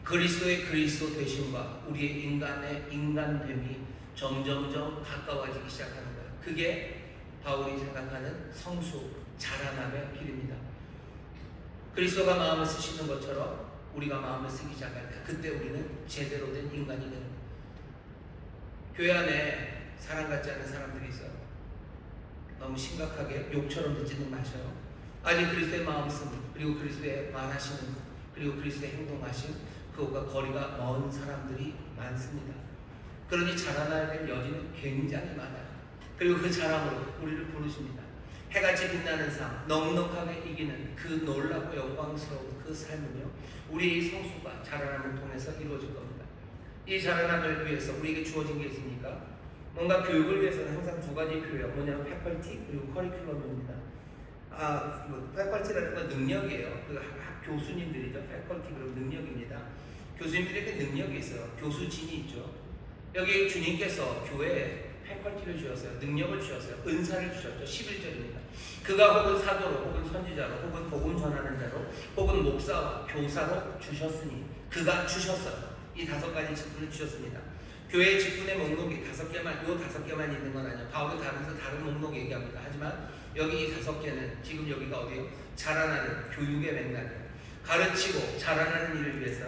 그리스도의 그리스도 되심과 우리의 인간의 인간됨이 점점 가까워지기 시작하는 거예요. 그게 바울이 생각하는 성숙, 자라남의 길입니다. 그리스도가 마음을 쓰시는 것처럼 우리가 마음을 쓰기 시작할 때 그때 우리는 제대로 된 인간이 되는 거예요. 교회 안에 사랑받지 않는 사람들이 있어요. 너무 심각하게 욕처럼 듣지는 마셔요. 아직 그리스도의 마음씀, 그리고 그리스도의 말하시는 것, 그리고 그리스도의 행동하심, 그것과 거리가 먼 사람들이 많습니다. 그러니 자라나야 될 여지는 굉장히 많아요. 그리고 그 자랑으로 우리를 부르십니다. 해같이 빛나는 삶, 넉넉하게 이기는 그 놀랍고 영광스러운 그 삶은요, 우리의 성숙과 자라남을 통해서 이루어질 겁니다. 이 자라남을 위해서 우리에게 주어진 게 있습니까? 뭔가 교육을 위해서는 항상 두 가지 필요해요. 뭐냐면 패컬티 그리고 커리큘럼입니다. 패컬티라는 건 능력이에요. 그 교수님들이죠. 패컬티 그리고 능력입니다. 교수님들에게 능력이 있어요. 교수진이 있죠. 여기 주님께서 교회에 패컬티를 주셨어요. 능력을 주셨어요. 은사를 주셨죠. 11절입니다. 그가 혹은 사도로 혹은 선지자로 혹은 복음 전하는 자로 혹은 목사와 교사로 주셨으니 그가 주셨어요. 이 5가지 직분을 주셨습니다. 교회의 직분의 목록이 5개만, 요 5개만 있는 건 아니에요. 바울은 다른 목록 얘기합니다. 하지만 여기 이 5개는 지금 여기가 어디예요? 자라나는 교육의 맥락이에요. 가르치고 자라나는 일을 위해서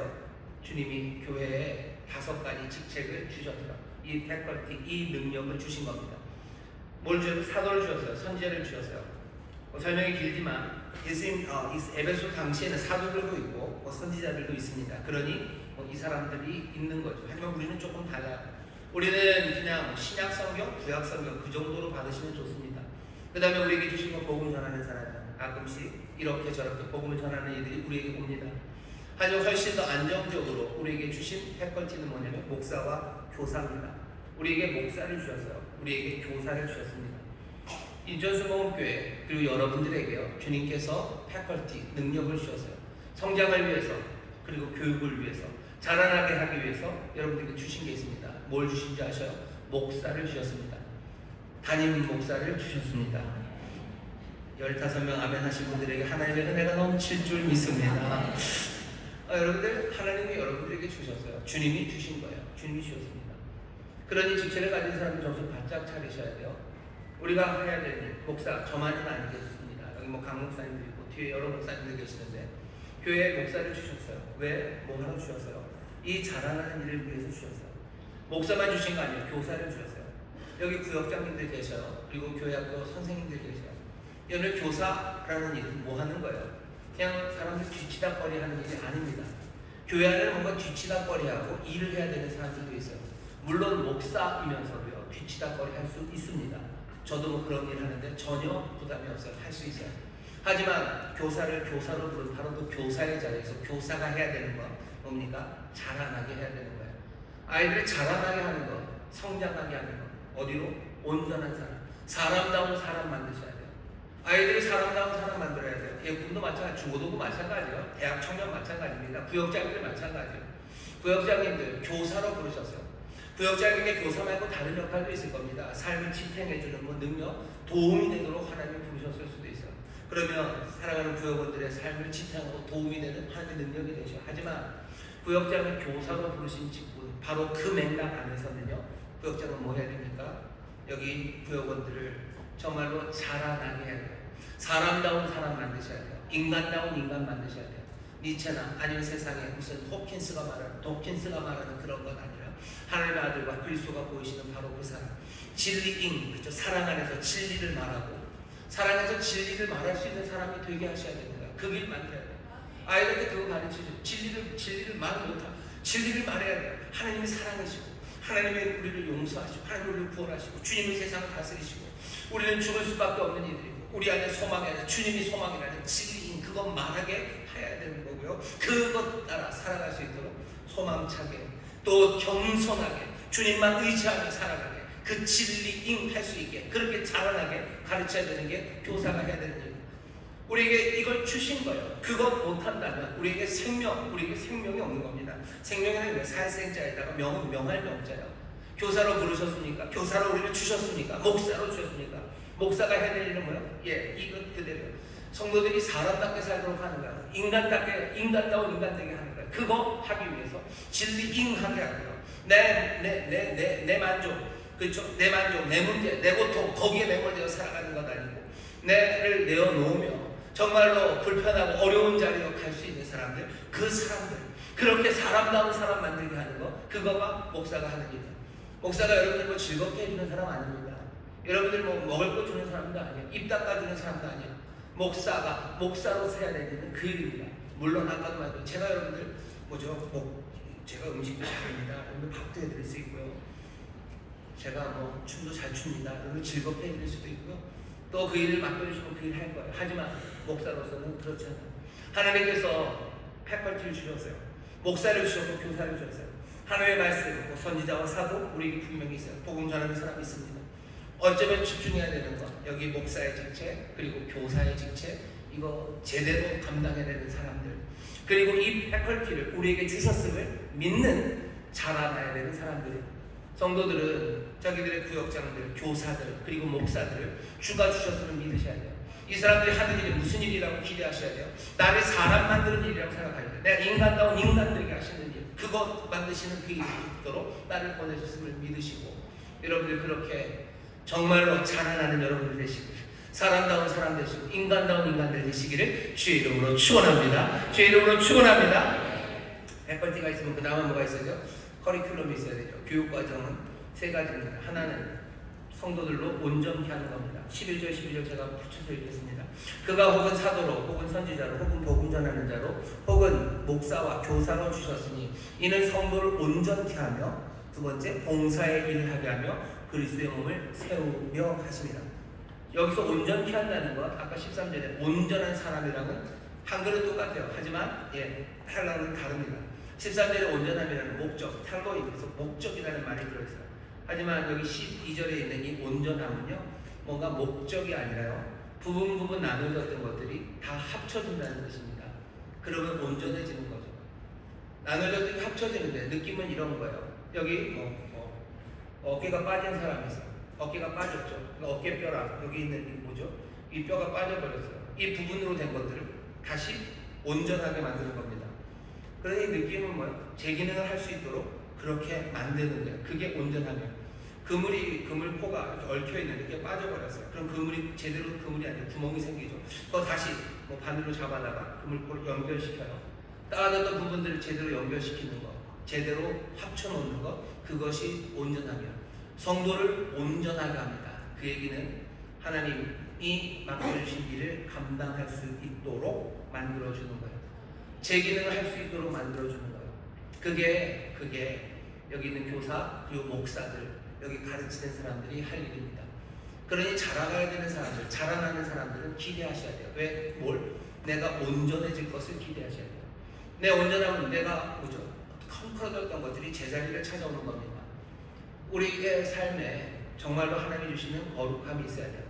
주님이 교회에 5가지 직책을 주셨어요. 이 패컬티, 이 능력을 주신 겁니다. 뭘 주셨어요? 사도를 주셨어요. 선지자를 주셨어요. 설명이 길지만 에베소 당시에는 사도들도 있고 선지자들도 있습니다. 그러니 이 사람들이 있는 거죠. 하지만 우리는 조금 달라요. 우리는 그냥 신약 성경, 구약 성경 그 정도로 받으시면 좋습니다. 그 다음에 우리에게 주신 건 복음 전하는 사람이에요. 가끔씩 이렇게 저렇게 복음을 전하는 이들이 우리에게 옵니다. 하지만 훨씬 더 안정적으로 우리에게 주신 패컬티는 뭐냐면 목사와 교사입니다. 우리에게 목사를 주셨어요. 우리에게 교사를 주셨습니다. 인천수목교회 그리고 여러분들에게요, 주님께서 패컬티, 능력을 주셨어요. 성장을 위해서, 그리고 교육을 위해서, 자라나게 하기 위해서 여러분들에게 주신 게 있습니다. 뭘 주신지 아셔요? 목사를 주셨습니다. 담임 목사를 주셨습니다. 15명 아멘 하신 분들에게 하나님의 은혜가 넘칠 줄 믿습니다. 여러분들, 하나님이 여러분들에게 주셨어요. 주님이 주신 거예요. 주님이 주셨습니다. 그러니 직책을 가진 사람들 정신 바짝 차리셔야 돼요. 우리가 해야 되는 목사, 저만은 아니겠습니다. 여기 뭐 강 목사님도 있고 뒤에 여러 목사님들 계시는데 교회에 목사를 주셨어요. 왜? 뭐 하러 주셨어요? 이 자라나는 일을 위해서 주셨어요. 목사만 주신 거 아니에요. 교사를 주셨어요. 여기 구역장님들 계셔요. 그리고 교회학교 선생님들 계셔요. 오늘 교사라는 일은 뭐 하는 거예요? 그냥 사람들 뒤치다거리 하는 일이 아닙니다. 교회 안에는 뭔가 뒤치다거리하고 일을 해야 되는 사람들도 있어요. 물론 목사이면서도요, 뒤치다거리 할 수 있습니다. 저도 뭐 그런 일 하는데 전혀 부담이 없어요. 할 수 있어요. 하지만 교사를 교사로 부른 바로 그 교사의 자리에서 교사가 해야 되는 건 뭡니까? 자라나게 해야 되는 거예요. 아이들을 자라나게 하는 것, 성장하게 하는 것. 어디로? 온전한 사람, 사람다운 사람 만드셔야 돼요. 아이들이 사람다운 사람 만들어야 돼요. 예금도 마찬가지, 중고등부 마찬가지예요. 대학 청년 마찬가지입니다. 구역장님들 마찬가지예요. 구역장님들 교사로 부르셨어요. 구역장님의 교사 말고 다른 역할도 있을 겁니다. 삶을 지탱해주는 뭐 능력, 도움이 되도록 하나님이 부르셨을 수도 있어요. 그러면 사랑하는 구역원들의 삶을 지탱하고 도움이 되는 하나님의 능력이 되죠. 하지만 구역장을 교사로 부르신 직분, 바로 그 맥락 안에서는요, 구역장은 뭐 해야 됩니까? 여기 구역원들을 정말로 자라나게 해야 돼요. 사람다운 사람 만드셔야 돼요. 인간다운 인간 만드셔야 돼요. 니체나 아니면 세상에 무슨 도킨스가 말하는 그런 건 아니라 하나님의 아들과 그리스도가 보이시는 바로 그 사람, 진리인, 그렇죠? 사랑 안에서 진리를 말하고 사랑에서 진리를 말할 수 있는 사람이 되게 하셔야 됩니다. 그 길 만들어야 돼요. 아이들한테 그거 가르치죠. 진리를 말 못하고 진리를 말해야 돼요. 하나님이 사랑이시고 하나님이 우리를 용서하시고 하나님이 우리를 구원하시고 주님이 세상을 다스리시고 우리는 죽을 수밖에 없는 이들이고 우리 안에 소망이 아니라 주님이 소망이라는 진리인 그것 말하게 해야 되는 거고요. 그것 따라 살아갈 수 있도록 소망차게 또 겸손하게 주님만 의지하며 살아가게 그 진리인 할 수 있게 그렇게 자라나게 가르쳐야 되는 게 교사가 해야 되는 일입니다. 우리에게 이걸 주신 거예요. 그것 못한다면 우리에게 생명이 없는 겁니다. 생명이라는 살생자에다가 명은 명할 명자예요. 교사로 부르셨으니까, 교사로 우리를 주셨으니까, 목사로 주셨으니까, 목사가 해야 될 일은 뭐예요? 이것 그대로 성도들이 사람답게 살도록 하는 거예요. 인간다운 인간 되게 하는 거예요. 그거 하기 위해서 진리잉하게 하고요. 내 만족, 그렇죠? 내 만족, 내 문제, 내 고통 거기에 매몰되어 살아가는 것 아니고 내를 내어놓으며 정말로 불편하고 어려운 자리로 갈 수 있는 사람들, 그 사람들 그렇게 사람다운 사람 만들게 하는 거, 그거가 목사가 하는 일이에요. 목사가 여러분들 뭐 즐겁게 해주는 사람 아닙니다. 여러분들 뭐 먹을 거 주는 사람도 아니에요. 입 닦아주는 사람도 아니에요. 목사가 목사로 해야 되는 그 일입니다. 물론 아까도 말했죠. 제가 여러분들 제가 음식도 잘합니다. 여러분들 밥도 해드릴 수 있고요. 제가 뭐 춤도 잘 춥니다. 여러분들 즐겁게 해드릴 수도 있고요. 또 그 일을 맡겨주시면 그 일을 할 거예요. 하지만 목사로서는 그렇지 않아요. 하나님께서 패컬티를 주셨어요. 목사를 주셨고 교사를 주셨어요. 하나님의 말씀, 선지자와 사도 우리에게 분명히 있어요. 복음 전하는 사람이 있습니다. 어쩌면 집중해야 되는 것, 여기 목사의 직책 그리고 교사의 직책, 이거 제대로 감당해야 되는 사람들, 그리고 이 패컬티를 우리에게 주셨음을 믿는 자라나야 되는 사람들이 성도들은 자기들의 구역장들, 교사들, 그리고 목사들을 주가 주셨음을 믿으셔야 돼요. 이 사람들이 하는 일이 무슨 일이라고 기대하셔야 돼요. 나를 사람 만드는 일이라고 생각하셔야 돼요. 내가 인간다운 인간들에게 하시는 일, 그것 만드시는 그 일이 있도록 나를 보내셨음을 믿으시고, 여러분들 그렇게 정말로 자라나는 여러분들 되시고, 사람다운 사람 되시고, 인간다운 인간들 되시기를 주의 이름으로 축원합니다. 주의 이름으로 축원합니다. 백벌티가 있으면 그 다음에 뭐가 있어야죠? 커리큘럼이 있어야 되죠. 교육과정은 세 가지입니다. 하나는 성도들로 온전케 하는 겁니다. 11절 12절 제가 붙여서 읽겠습니다. 그가 혹은 사도로, 혹은 선지자로, 혹은 복음 전하는 자로, 혹은 목사와 교사로 주셨으니 이는 성도를 온전케 하며, 두 번째 봉사의 일을 하게 하며 그리스도의 몸을 세우며 하십니다. 여기서 온전케 한다는 것, 아까 13절에 온전한 사람이랑은 한글은 똑같아요. 하지만 헬라어는 다릅니다. 13절에 온전함이라는 목적, 탈로이에서 목적이라는 말이 들어있어요. 하지만 여기 12절에 있는 이 온전함은요, 뭔가 목적이 아니라요, 부분 나눠졌던 것들이 다 합쳐진다는 뜻입니다. 그러면 온전해지는 거죠. 나눠졌던 게 합쳐지는데 느낌은 이런 거예요. 여기 어깨가 빠진 사람이 있어요. 어깨가 빠졌죠. 어깨뼈랑 여기 있는 이 뭐죠? 이 뼈가 빠져버렸어요. 이 부분으로 된 것들을 다시 온전하게 만드는 겁니다. 그러니 느낌은 뭐예요? 제 기능을 할 수 있도록 그렇게 만드는 거예요. 그게 온전하면. 그물코가 이렇게 얽혀있는데 이렇게 빠져버렸어요. 그럼 그물이 제대로 그물이 아니라 구멍이 생기죠. 그거 다시 바늘로 잡아다가 그물코를 연결시켜요. 따졌던 부분들을 제대로 연결시키는 거, 제대로 합쳐놓는 거, 그것이 온전하며 성도를 온전하게 합니다. 그 얘기는 하나님이 맡겨주신 일을 감당할 수 있도록 만들어주는 거예요. 제 기능을 할 수 있도록 만들어주는 거예요. 그게 여기 있는 교사 그리고 목사들, 여기 가르치는 사람들이 할 일입니다. 그러니 자라가야 되는 사람들, 자라나는 사람들은 기대하셔야 돼요. 왜? 내가 온전해질 것을 기대하셔야 돼요. 내 온전함은 내가 컴컴해졌던 것들이 제자리를 찾아오는 겁니다. 우리의 삶에 정말로 하나님이 주시는 거룩함이 있어야 돼요.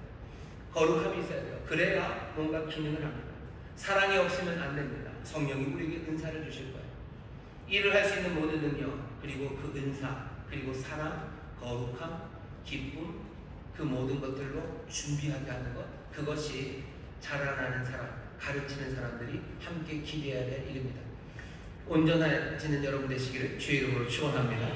거룩함이 있어야 돼요. 그래야 뭔가 기능을 합니다. 사랑이 없으면 안 됩니다. 성령이 우리에게 은사를 주실 거예요. 일을 할 수 있는 모든 능력, 그리고 그 은사, 그리고 사랑, 거룩함, 기쁨, 그 모든 것들로 준비하게 하는 것, 그것이 자라나는 사람, 가르치는 사람들이 함께 기대해야 될 일입니다. 온전해지는 여러분 되시기를 주의 이름으로 축원합니다.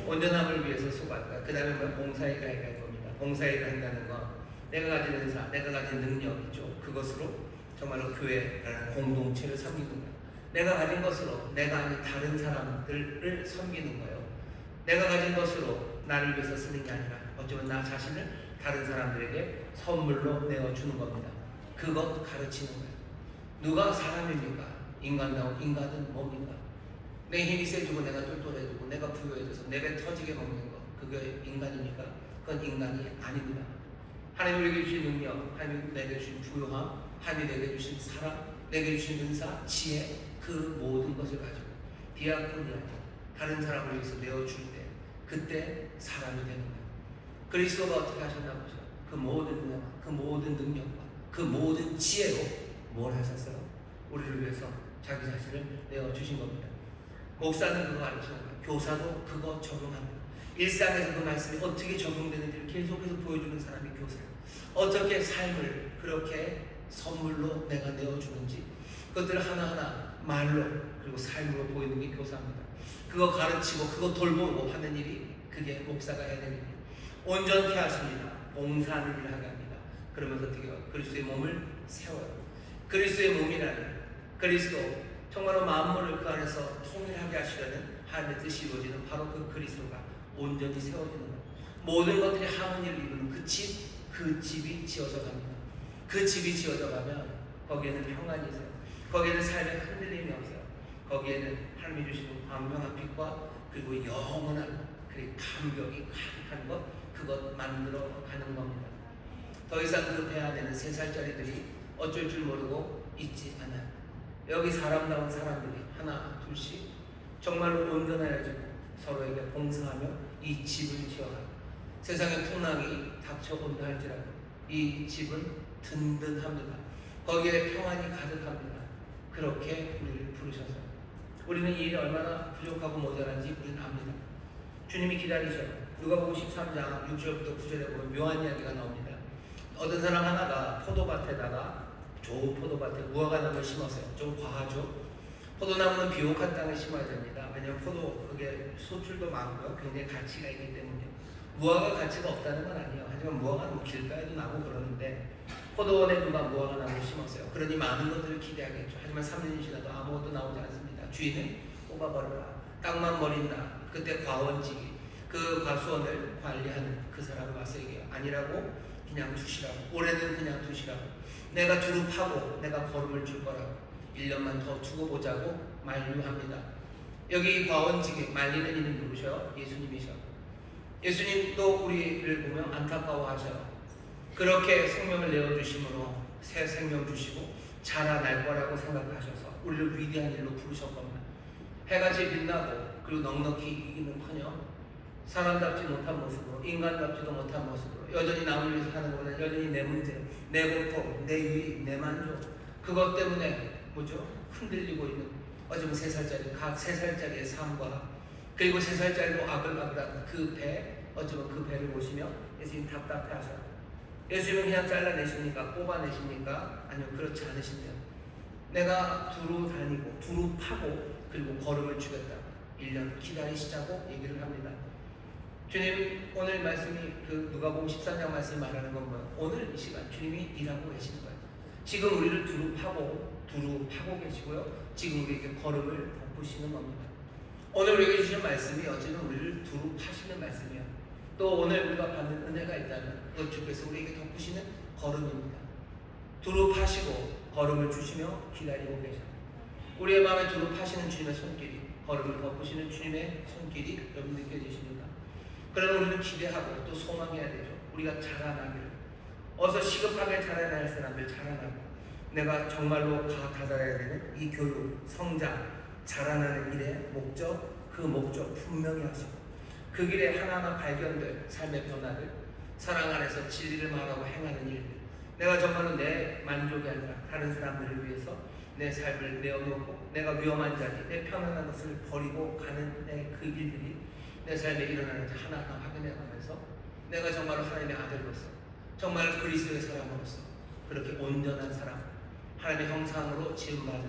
온전함을 위해서 수고할까? 그 다음에 봉사일을 해야 할 겁니다. 봉사일을 한다는 건 내가 가진 은사, 내가 가진 능력이죠. 그것으로 정말로 교회라는 공동체를 섬기는 거예요. 내가 가진 것으로 내가 아닌 다른 사람들을 섬기는 거예요. 내가 가진 것으로 나를 위해서 쓰는 게 아니라 어쩌면 나 자신을 다른 사람들에게 선물로 내어주는 겁니다. 그것 가르치는 거예요. 누가 사람입니까? 인간다운 인간은 뭡니까? 내 힘이 세지고 내가 똘똘해지고 내가 부유해져서 내배 터지게 먹는 것, 그게 인간입니까? 그건 인간이 아닙니다. 하나님 우리에게 주신 능력, 하나님 내게 주신 부유함, 하나님 내게 주신 사랑, 내게 주신 은사, 지혜, 그 모든 것을 가지고 디아코니아, 다른 사람을 위해서 내어줄 때 그때 사람이 되는 거예요. 그리스도가 어떻게 하셨나 보죠. 그 모든 은혜와 그 모든 능력과 그 모든 지혜로 뭘 하셨어요? 우리를 위해서 자기 자신을 내어주신 겁니다. 목사는 그거 가르치는 거예요. 교사도 그거 적용합니다. 일상에서 그 말씀이 어떻게 적용되는지를 계속해서 보여주는 사람이 교사예요. 어떻게 삶을 그렇게 선물로 내가 내어주는지 그것들을 하나하나 말로 그리고 삶으로 보이는 게 교사입니다. 그거 가르치고 그거 돌보고 하는 일이 그게 목사가 해야 되는 일이에요. 온전케 하십니다. 봉사하는 일을 하게 합니다. 그러면서 어떻게 해요? 그리스도의 몸을 세워요. 그리스도의 몸이라는 그리스도, 정말로 만물을 그 안에서 통일하게 하시려는 하나님의 뜻이 이루어지는 바로 그 그리스도가 온전히 세워지는 거예요. 모든 것들이 하나님을 이루는 그 집이 지어져 갑니다. 그 집이 지어져 가면 거기에는 평안이 있어요. 거기에는 삶의 흔들림이 없어요. 거기에는 하나님이 주시는 광명한 빛과 그리고 영원한 그 감격이 가득한 것, 그것 만들어 가는 겁니다. 더 이상 그 배 안에는 3살짜리들이 어쩔 줄 모르고 있지 않아요. 여기 사람다운 사람들이 하나 둘씩 정말로 온전해지고 서로에게 봉사하며 이 집을 지어가요. 세상의 풍랑이 닥쳐온다 할지라도 이 집은 든든합니다. 거기에 평안이 가득합니다. 그렇게 우리를 부르셔서 우리는 이 일이 얼마나 부족하고 모자란지 우리는 압니다. 주님이 기다리셔요. 누가복음 13장 6절부터 9절에 보면 묘한 이야기가 나옵니다. 어떤 사람 하나가 포도밭에다가 좋은 포도밭에 무화과나무를 심었어요. 좀 과하죠. 포도나무는 비옥한 땅에 심어야 됩니다. 왜냐하면 그게 소출도 많고요. 굉장히 가치가 있기 때문에. 무화과 가치가 없다는 건 아니에요. 하지만 무화과는 길가에도 나고 그러는데 포도원에 누가 무화과 나무를 심었어요. 그러니 많은 것들을 기대하겠죠. 하지만 3년이 지나도 아무것도 나오지 않습니다. 주인은 뽑아버려라. 땅만 버린다. 그때 과원직이 그 과수원을 관리하는 그 사람이 와서 얘기해요. 아니라고 그냥 두시라고. 올해는 그냥 두시라고. 내가 두루 파고 내가 거름을 줄 거라고. 1년만 더 두고 보자고 만류합니다. 여기 과원직에 말리는 이는 누구셔? 예수님이셔. 예수님도 우리를 보면 안타까워하셔. 그렇게 생명을 내어주심으로 새 생명 주시고 자라날 거라고 생각하셔서 우리를 위대한 일로 부르셨건만 해같이 빛나고 그리고 넉넉히 이기는커녕 사람답지 못한 모습으로 인간답지도 못한 모습으로 여전히 남을 위해서 사는 것보다 여전히 내 문제, 내 고통, 내 유익, 내 만족 그것 때문에 뭐죠? 흔들리고 있는 어쩌면 3살짜리 각 3살짜리의 삶과 그리고 3살짜리로 아글아글한 그 배 어쩌면 그 배를 보시며 예수님 답답해하셔요. 예수님은 그냥 잘라내십니까? 뽑아내십니까? 아니요 그렇지 않으신데요. 내가 두루 다니고 두루 파고 그리고 걸음을 주겠다. 1년 기다리시자고 얘기를 합니다. 주님 오늘 말씀이 그 누가복음 13장 말씀이 말하는 건 뭐예요? 오늘 이 시간 주님이 일하고 계시는 거예요. 지금 우리를 두루 파고 계시고요. 지금 우리에게 걸음을 덮으시는 겁니다. 오늘 우리에게 주신 말씀이 어쩌면 우리를 두루 파시는 말씀이에요. 또 오늘 우리가 받는 은혜가 있다면 그 주께서 우리에게 덮으시는 걸음입니다. 두루 파시고 걸음을 주시며 기다리고 계셔. 우리의 마음에 두루 파시는 주님의 손길이 걸음을 덮으시는 주님의 손길이 여러분 느껴지십니까? 그러면 우리는 기대하고 또 소망해야 되죠. 우리가 자라나기를 어서 시급하게 자라날 사람들 자라나고 내가 정말로 다다라야 되는 이 교육, 성장, 자라나는 일의 목적, 그 목적 분명히 하시고 그 길에 하나하나 발견될 삶의 변화들, 사랑 안에서 진리를 말하고 행하는 일들 내가 정말로 내 만족이 아니라 다른 사람들을 위해서 내 삶을 내어놓고 내가 위험한 자리, 내 편안한 것을 버리고 가는 내 그 일들이 내 삶에 일어나는지 하나하나 확인해가면서 내가 정말로 하나님의 아들로서 정말 그리스도의 사람으로서 그렇게 온전한 사람 하나님의 형상으로 지음받은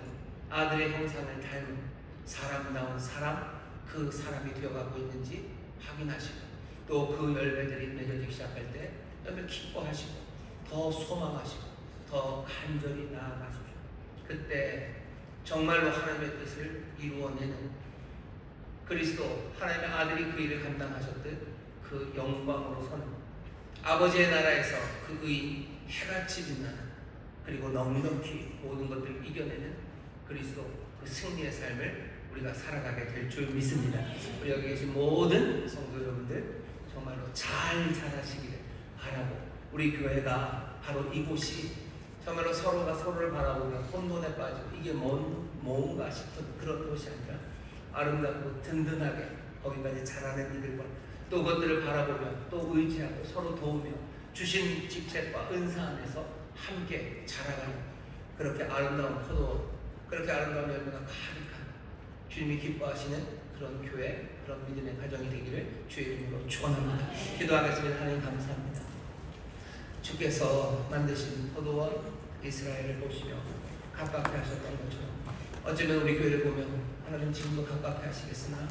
아들의 형상을 닮은 사람다운 사람 그 사람이 되어가고 있는지 확인하시고 또 그 열매들이 맺어지기 시작할 때 여러분 기뻐하시고 더 소망하시고 더 간절히 나아가십시오. 그때 정말로 하나님의 뜻을 이루어내는 그리스도 하나님의 아들이 그 일을 감당하셨듯 그 영광으로 서는 아버지의 나라에서 그 의인 해같이 빛나는 그리고 넉넉히 모든 것들을 이겨내는 그리스도 그 승리의 삶을 우리가 살아가게 될 줄 믿습니다. 우리 여기 계신 모든 성도 여러분들 정말로 잘 자라시기를 바라고 우리 교회가 바로 이곳이 정말로 서로가 서로를 바라보며 혼돈에 빠지고 이게 뭔가 싶은 그런 곳이 아니라 아름답고 든든하게 거기까지 자라는 이들과 또 그것들을 바라보며 또 의지하고 서로 도우며 주신 직책과 은사 안에서 함께 자라가는 그렇게 아름다운 포도 그렇게 아름다운 열매가 가득한 주님이 기뻐하시는 그런 교회 그런 믿음의 가정이 되기를 주의 이름으로 축원합니다. 기도하겠습니다. 하나님 감사합니다. 주께서 만드신 포도원 이스라엘을 보시며 가깝게 하셨던 것처럼 어쩌면 우리 교회를 보면 하나님 지금도 가깝게 하시겠으나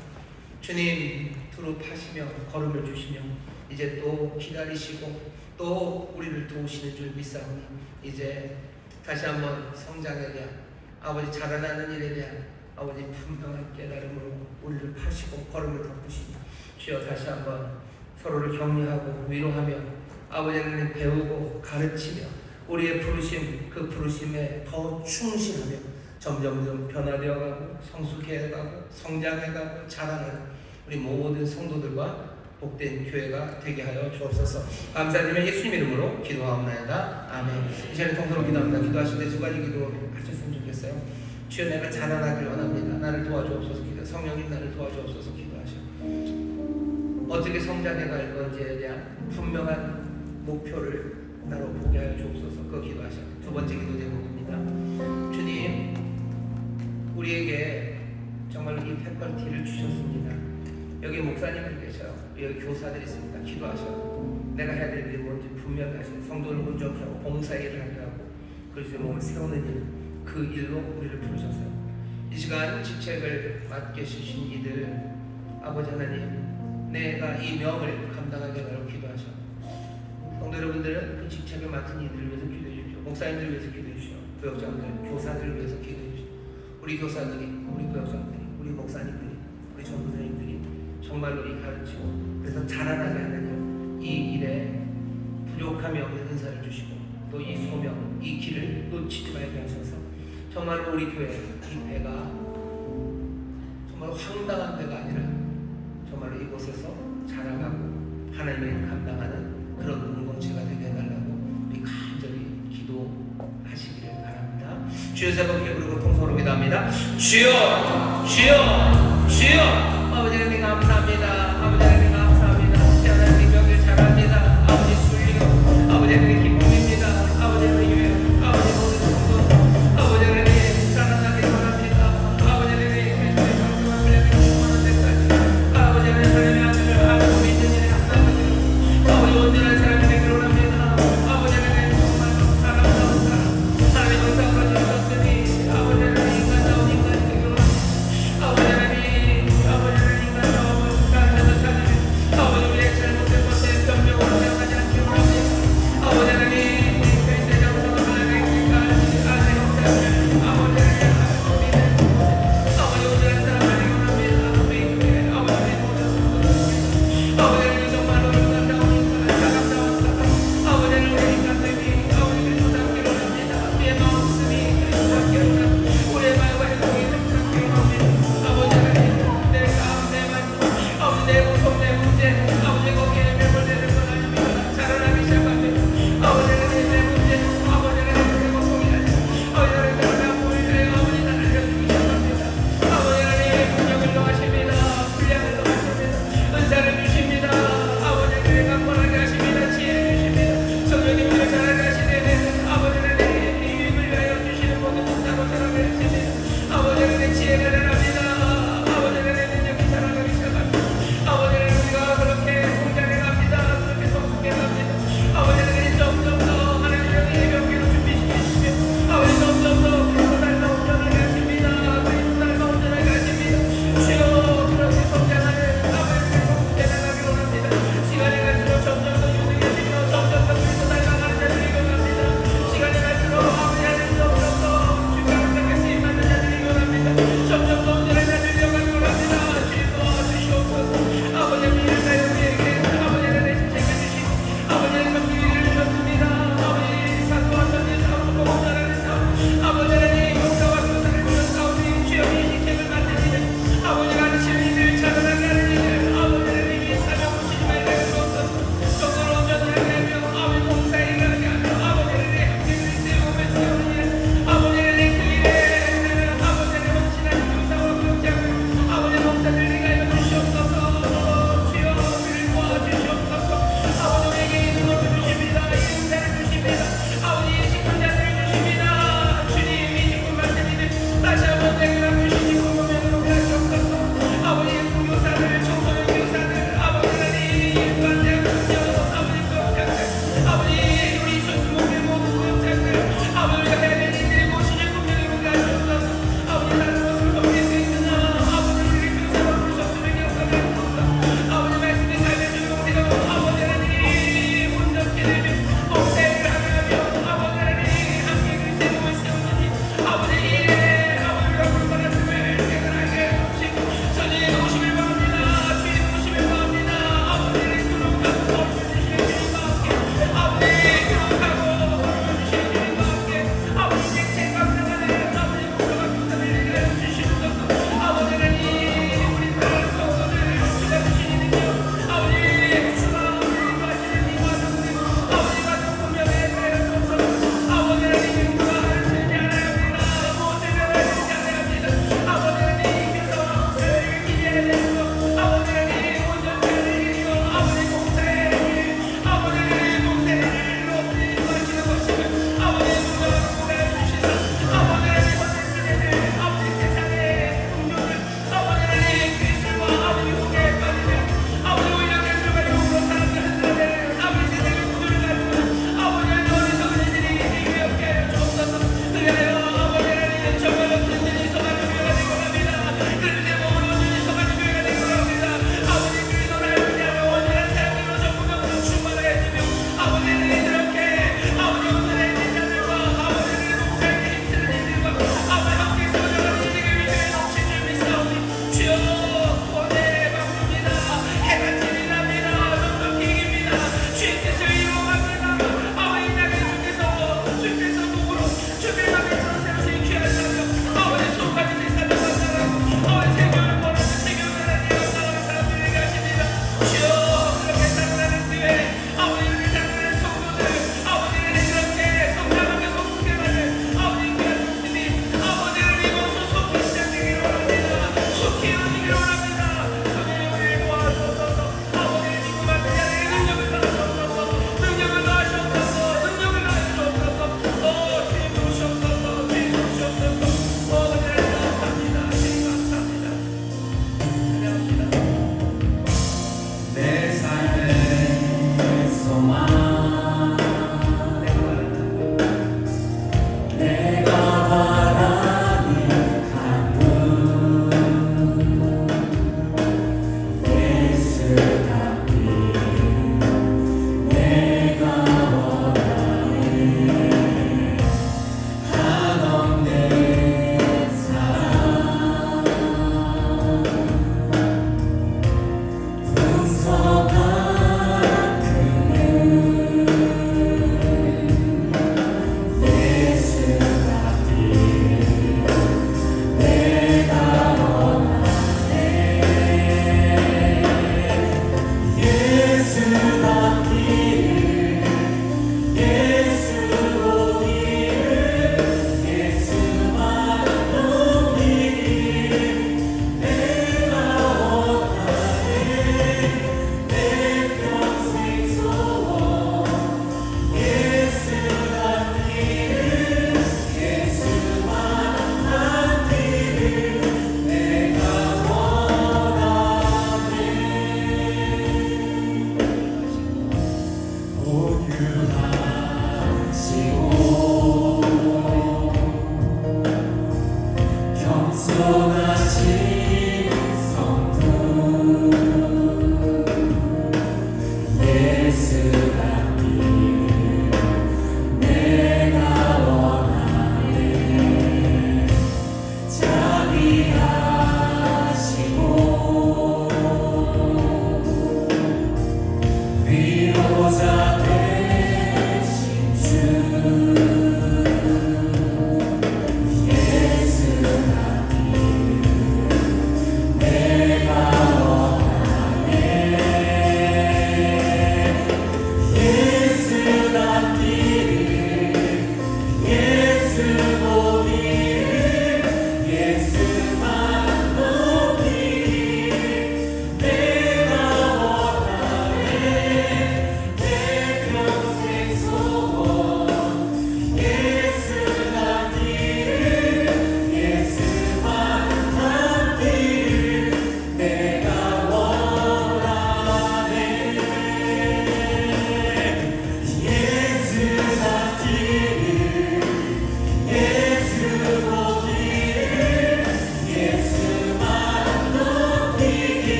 주님 두루 파시며 걸음을 주시며 이제 또 기다리시고 또 우리를 도우시는 줄 믿사오니 이제 다시 한번 성장에 대한 아버지 자라나는 일에 대한 아버지 분명한 깨달음으로 우리를 파시고 걸음을 덮으시니 주여 다시 한번 서로를 격려하고 위로하며 아버지 하나님 배우고 가르치며 우리의 부르심 그 부르심에 더 충실하며 점점 변화되어가고 성숙해가고 성장해가고 자라나는 우리 모든 성도들과 복된 교회가 되게 하여 주옵소서. 감사드리며 예수님 이름으로 기도하옵나이다. 아멘. 이 시간에 통성으로 기도합니다. 기도하실 때 두 가지 기도 하셨으면 좋겠어요. 주여 내가 자라나길 원합니다. 나를 도와주옵소서 기도. 성령님 나를 도와주옵소서 기도하셔. 어떻게 성장해갈 건지에 대한 분명한 목표를 나로 보게 하여 주옵소서. 그 기도하셔. 두 번째 기도 제목입니다. 주님 우리에게 정말 이 패컬티를 주셨습니다. 여기 목사님들 계셔요. 여기 교사들이 있습니다. 기도하셔요. 내가 해야 될 일이 뭔지 분명히 하셔요. 성도를 온전히 하고 봉사 일을 하게 하고 그리스도의 몸을 세우는 일, 그 일로 우리를 부르셨어요. 이 시간 직책을 맡게 주신 이들 아버지 하나님, 내가 이 명을 감당하게 하도록 기도하셔. 성도 여러분들은 그 직책을 맡은 이들을 위해서 기도해 주십시오. 목사님들을 위해서 기도해 주십시오. 교역장들, 교사들을 위해서 기도해 주십시오. 우리 교사들이, 우리 교역장들이, 우리 목사님들이, 우리 전도사님들이 정말로 이 가르치고 그래서 자라나게 하는 이 일에 부족함이 없는 은사를 주시고 또 이 소명, 이 길을 놓치지 말게 하셔서 정말로 우리 교회 이 배가 정말 황당한 배가 아니라 정말로 이곳에서 자라가고 하나님을 감당하는 그런 공동체가 되게 해달라고 우리 간절히 기도하시기를 바랍니다. 주여 세 번 부르고 통성으로 기도합니다. 주여, 주여, 주여. 아버지 하나님 감사합니다. 아버지 하나님 감사합니다. 하나님 명을 잘합니다. 아버지 순리요, 아버지 하나님 기쁨입니다. 아버지 하나님 유 아버지 모든 성도, 아버지 하나님 사랑하기 바랍니다. 아버지 하나님 그리스도의 정성과 분량을 충만한 데까지 아버지 하나님 하나님의 아들을 알고 믿는 일에 하나님 아버지 온전한 사람이 되기를 원합니다. 아버지 하나님 정말 사랑스러운 사람 하나님 영상으로 주셨으니 아버지 하나님 인간다운 인간이 되기를 원합니다. 아버지 하나님 인간다운 인간을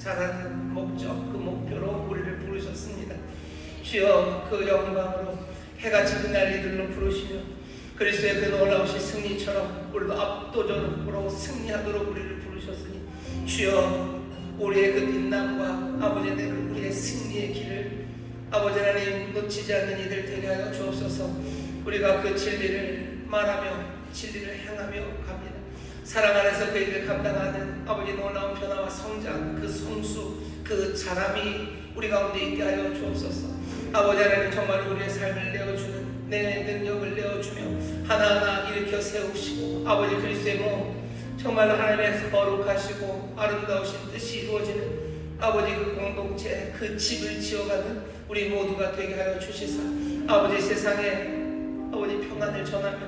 자라는 목적, 그 목표로 우리를 부르셨습니다. 주여, 그 영광으로 해가 지는 날 이들로 부르시며 그리스도의 그 놀라우신 승리처럼 우리도 압도적으로 승리하도록 우리를 부르셨으니 주여, 우리의 그 빛남과 아버지 하나님 우리의 승리의 길을 아버지 하나님 놓치지 않는 이들 되게 하여 주옵소서. 우리가 그 진리를 말하며 진리를 행하며 갑니다. 사랑 안에서 그 일을 감당하는 아버지 놀라운 변화와 성장, 그 성수, 그 자람이 우리 가운데 있게 하여 주옵소서. 아버지 하나님 정말 우리의 삶을 내어주는 내 능력을 내어주며 하나하나 일으켜 세우시고 아버지 그리스도의 몸 정말로 하나님의 거룩하시고 아름다우신 뜻이 이루어지는 아버지 그 공동체 그 집을 지어가는 우리 모두가 되게 하여 주시사 아버지 세상에 아버지 평안을 전하며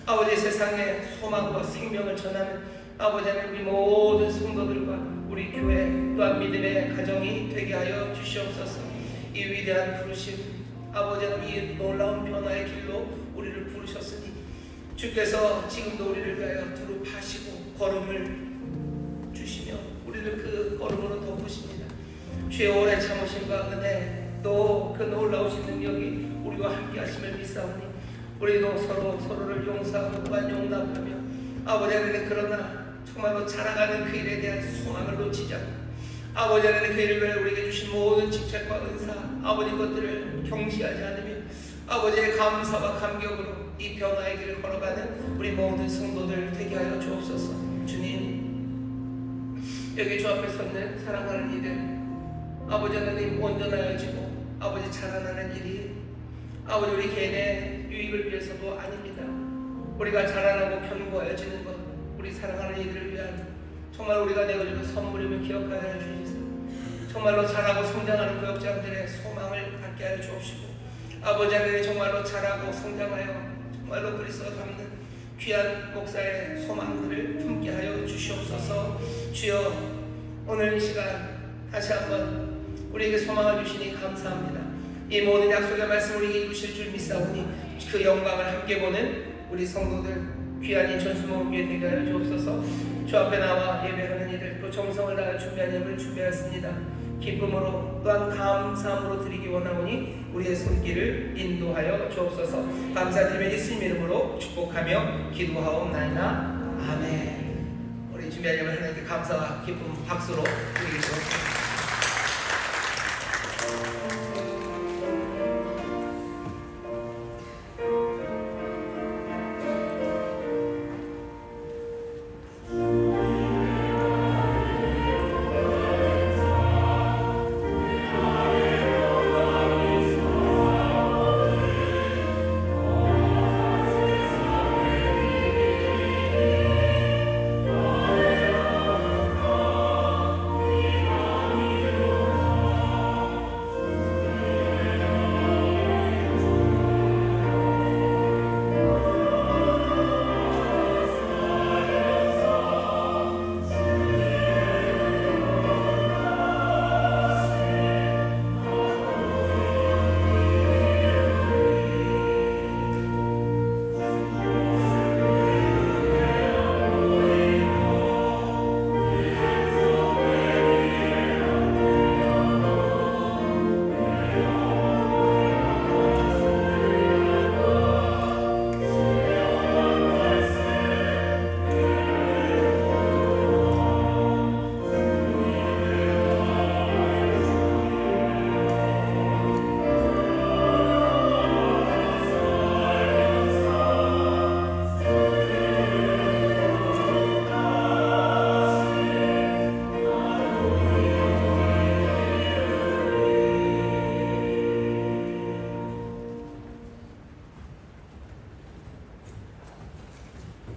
아버지 세상에 소망과 생명을 전하는 아버지 하나님 우리 모든 성도들과 우리 교회 또한 믿음의 가정이 되게 하여 주시옵소서. 이 위대한 부르심 아버지 하나님 이 놀라운 변화의 길로 우리를 부르셨으니 주께서 지금도 우리를 위하여 두루파시고 걸음을 주시며 우리를 그 걸음으로 덮으십니다. 주의 오래 참으심과 은혜 또 그 놀라우신 능력이 우리와 함께 하심을 믿사오니 우리도 서로를 용서하고 또한 용납하며 아버지 하나님 그러나 정말로 자라가는 그 일에 대한 소망을 놓치지 않고 아버지 하나님 그 일을 위해 우리에게 주신 모든 직책과 은사 아버지 것들을 경시하지 않으며 아버지의 감사와 감격으로 이 변화의 길을 걸어가는 우리 모든 성도들 되게 하여 주옵소서. 주님 여기 주 앞에 섰는 사랑하는 이들 아버지 하나님 온전하여지고 아버지 자라나는 일이 아버지 우리 개인의 유익을 위해서도 아닙니다. 우리가 자라나고 견고하여지는 것 우리 사랑하는 이들을 위한 정말 우리가 내어주는 선물임을 기억하여 주시소. 정말로 자라고 성장하는 교역자들의 소망을 갖게 하여 주옵시고 아버지 하나님 정말로 자라고 성장하여 정말로 그리스도가 닮는 귀한 목사의 소망들을 품게 하여 주시옵소서. 주여 오늘 이 시간 다시 한번 우리에게 소망을 주시니 감사합니다. 이 모든 약속의 말씀 우리에게 이루실 줄 믿사오니 그 영광을 함께 보는 우리 성도들 귀한 이 전수모임 위에 되게 하여 주옵소서. 주 앞에 나와 예배하는 이들 또 정성을 다하여 준비한 예물을 준비하였습니다. 기쁨으로 또한 감사함으로 드리기 원하오니 우리의 손길을 인도하여 주옵소서. 감사드리며 예수님 이름으로 축복하며 기도하옵나이다. 아멘. 우리 준비한 예물 하나님께 감사와 기쁨 박수로 드리겠습니다.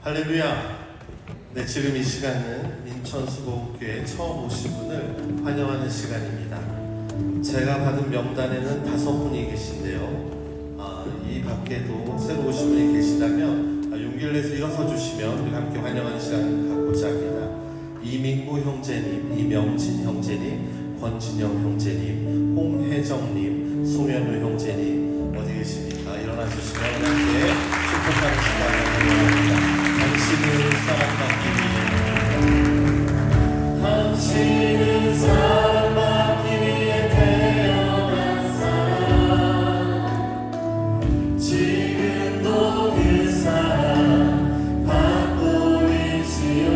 할렐루야. 네, 지금 이 시간은 인천수고교회 처음 오신 분을 환영하는 시간입니다. 제가 받은 명단에는 5분이 계신데요. 이 밖에도 새로 오신 분이 계시다면 용기를 내서 일어서 주시면 우리 함께 환영하는 시간을 갖고자 합니다. 이민구 형제님, 이명진 형제님, 권진영 형제님, 홍혜정님, 송현우 형제님 어디 계십니까? 일어나 주시면 우리 함께 축복하는 시간을 갖습니다. 당신은 사랑받기 위해 당신은 사랑받기 위해 태어난 사람 지금도 그 사랑 받고 있지요.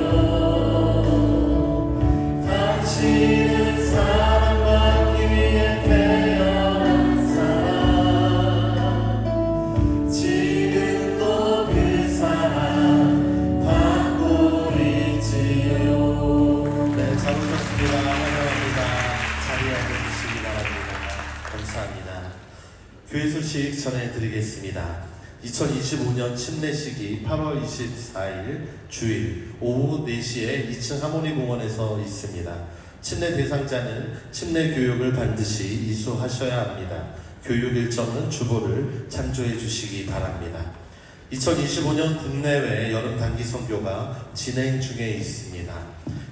당신은 사랑받기 위해 태어난 사람 지금도 그 사랑 교회 소식 전해드리겠습니다. 2025년 침례식이 8월 24일 주일 오후 4시에 2층 하모니 공원에서 있습니다. 침례 대상자는 침례 교육을 반드시 이수하셔야 합니다. 교육 일정은 주보를 참조해 주시기 바랍니다. 2025년 국내외 여름 단기 선교가 진행 중에 있습니다.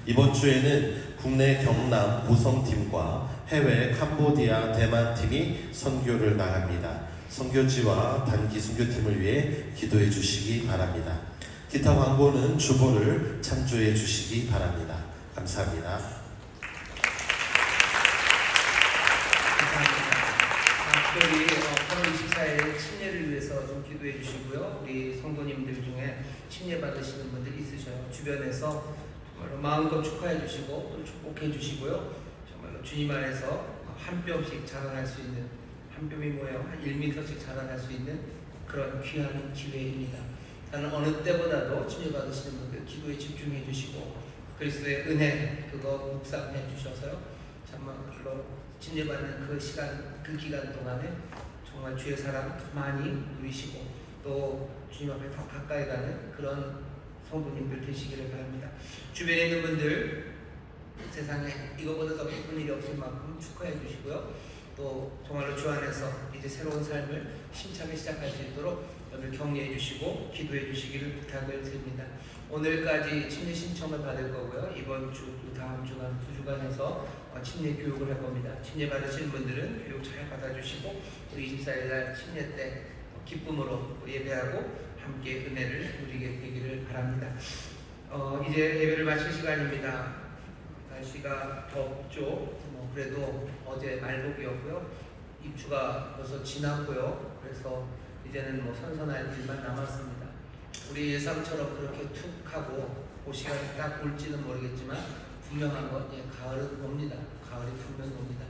이번 주에는 국내 경남 고성팀과 해외 캄보디아 대만 팀이 선교를 나갑니다. 선교지와 단기 선교팀을 위해 기도해 주시기 바랍니다. 기타 광고는 주보를 참조해 주시기 바랍니다. 감사합니다. 특별히 8월 24일 침례를 위해서 좀 기도해 주시고요. 우리 성도님들 중에 침례 받으시는 분들 있으셔요. 주변에서 정말로 마음껏 축하해 주시고 또 축복해 주시고요. 정말로 주님 안에서 한 뼘씩 자라날 수 있는, 한 뼘이 뭐예요? 한 1m씩 자라날 수 있는 그런 귀한 기회입니다. 저는 어느 때보다도 침례 받으시는 분들 기도에 집중해 주시고 그리스도의 은혜 그거 묵상해 주셔서요. 정말로 침례 받는 그 시간, 그 기간 동안에 정말 주의 사랑 많이 누리시고 또 주님 앞에 더 가까이 가는 그런 성도님들 되시기를 바랍니다. 주변에 있는 분들 세상에 이거보다 더 기쁜 일이 없을 만큼 축하해 주시고요. 또 정말로 주 안에서 이제 새로운 삶을 힘차게 시작할 수 있도록 오늘 격려해 주시고 기도해 주시기를 부탁을 드립니다. 오늘까지 침례 신청을 받을 거고요. 이번 주, 다음 주간 2주간에서 침례 교육을 할 겁니다. 침례 받으신 분들은 교육 잘 받아주시고 우리 24일 날 침례 때 기쁨으로 예배하고 함께 은혜를 누리게 되기를 바랍니다. 이제 예배를 마칠 시간입니다. 날씨가 덥죠. 그래도 어제 말복이었고요. 입추가 벌써 지났고요. 그래서 이제는 선선한 일만 남았습니다. 우리 예상처럼 그렇게 툭 하고 그 시간이 딱 올지는 모르겠지만 분명한 건 가을은 옵니다. 가을이 분명히 옵니다.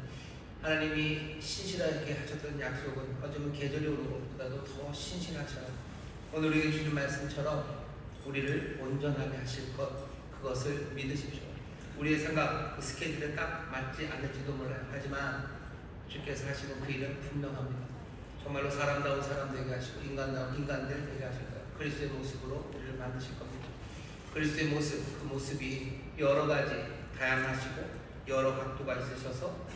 하나님이 신실하게 하셨던 약속은 어쩌면 계절이 오는 것보다도 더 신실하셔요. 오늘 우리에게 주신 말씀처럼 우리를 온전하게 하실 것, 그것을 믿으십시오. 우리의 생각, 그 스케줄에 딱 맞지 않을지도 몰라요. 하지만 주께서 하시는 그 일은 분명합니다. 정말로 사람다운 사람 되게 하시고 인간다운 인간들 되게 하실 거예요. 그리스도의 모습으로 우리를 만드실 겁니다. 그리스도의 모습, 그 모습이 여러 가지 다양하시고 여러 각도가 있으셔서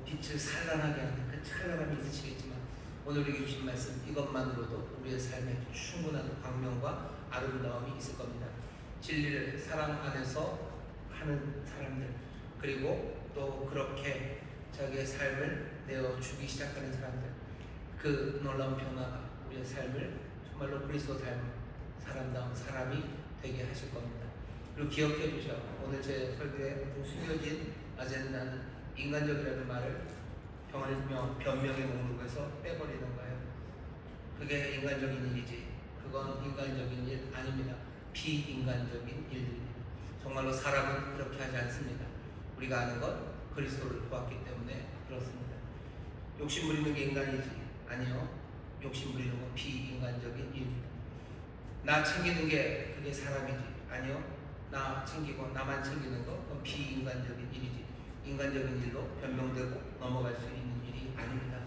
빛을 찬란하게 하는 그 찬란함이 있으시겠지만 오늘 우리에게 주신 말씀 이것만으로도 우리의 삶에 충분한 광명과 아름다움이 있을 겁니다. 진리를 사랑 안에서 하는 사람들, 그리고 또 그렇게 자기의 삶을 내어주기 시작하는 사람들, 그 놀라운 변화가 우리의 삶을 정말로 그리스도 닮은 사람다운 사람이 되게 하실 겁니다. 그리고 기억해 주셔. 오늘 제 설교에 숨겨진 아젠다는 인간적이라는 말을 변명의 목록에서 빼버리는 거예요. 그게 인간적인 일이지 그건 인간적인 일 아닙니다. 비인간적인 일들입니다. 정말로 사람은 그렇게 하지 않습니다. 우리가 아는 건 그리스도를 보았기 때문에 그렇습니다. 욕심 부리는 게 인간이지 아니요. 욕심 부리는 건 비인간적인 일입니다. 나 챙기는 게 그게 사람이지 아니요. 나 챙기고 나만 챙기는 거 그건 비인간적인 일이지 인간적인 일로 변명되고 넘어갈 수 있는 일이 아닙니다.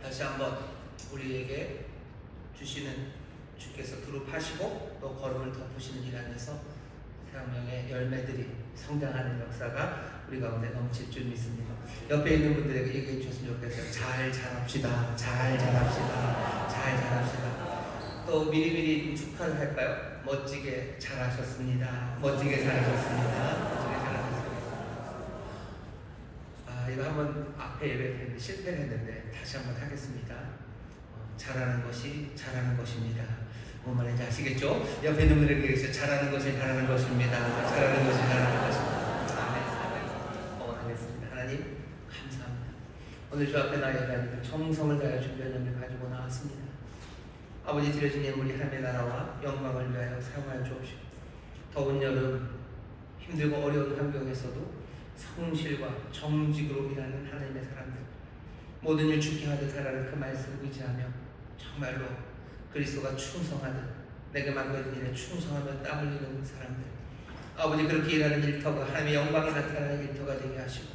다시 한번 우리에게 주시는 주께서 두릅하시고 또 걸음을 덮으시는 일 안에서 생명의 열매들이 성장하는 역사가 우리 가운데 넘칠 줄 믿습니다. 옆에 있는 분들에게 얘기해 주셨으면 좋겠어요. 잘 자랍시다. 잘 자랍시다. 잘 자랍시다. 또 미리미리 축하를 할까요? 멋지게 잘하셨습니다. 멋지게 잘하셨습니다. 멋지게 잘하셨습니다. 이거 한번 앞에 예배했는데 실패를 했는데 다시 한번 하겠습니다. 잘하는 것이 잘하는 것입니다. 뭔 말인지 아시겠죠? 옆에 있는 분들에게 잘하는 것이 잘하는 것입니다. 잘하는 것이 잘하는 것입니다. 아멘. 응원하겠습니다. 하나님 감사합니다. 오늘 주 앞에 나의 하나님 정성을 다하여 준비한 예물을 가지고 나왔습니다. 아버지 드려진 예물이 하나님의 나라와 영광을 위하여 사용하여 주옵시고 더운 여름 힘들고 어려운 환경에서도 성실과 정직으로 일하는 하나님의 사람들 모든 일 주께 하듯 하라는 그 말씀을 의지하며 정말로 그리스도가 충성하듯 내게 맡겨진 일에 충성하며 땀 흘리는 사람들 아버지 그렇게 일하는 일터가 하나님의 영광이 나타나는 일터가 되게 하시고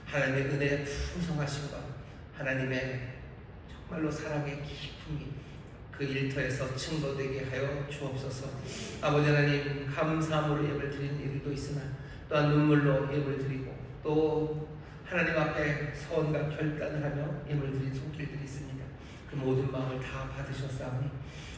하나님의 은혜에 풍성하심과 하나님의 정말로 사랑의 기쁨이 그 그 일터에서 증거되게 하여 주옵소서. 아버지 하나님, 감사함으로 예배를 드리는 이들도 있으나 또한 눈물로 예배를 드리고 또 하나님 앞에 서원과 결단을 하며 예배를 드린 손길들이 있습니다. 그 모든 마음을 다 받으셨사오니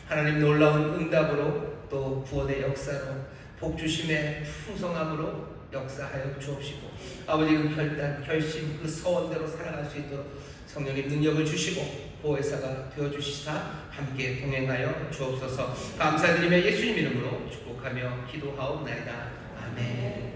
하나님 놀라운 응답으로 또 구원의 역사로 복주심의 풍성함으로 역사하여 주옵시고 아버지 그 결단, 결심, 그 서원대로 살아갈 수 있도록 성령님 능력을 주시고 보혜사가 되어주시사 함께 동행하여 주옵소서. 감사드리며 예수님 이름으로 축복하며 기도하옵나이다. 아멘.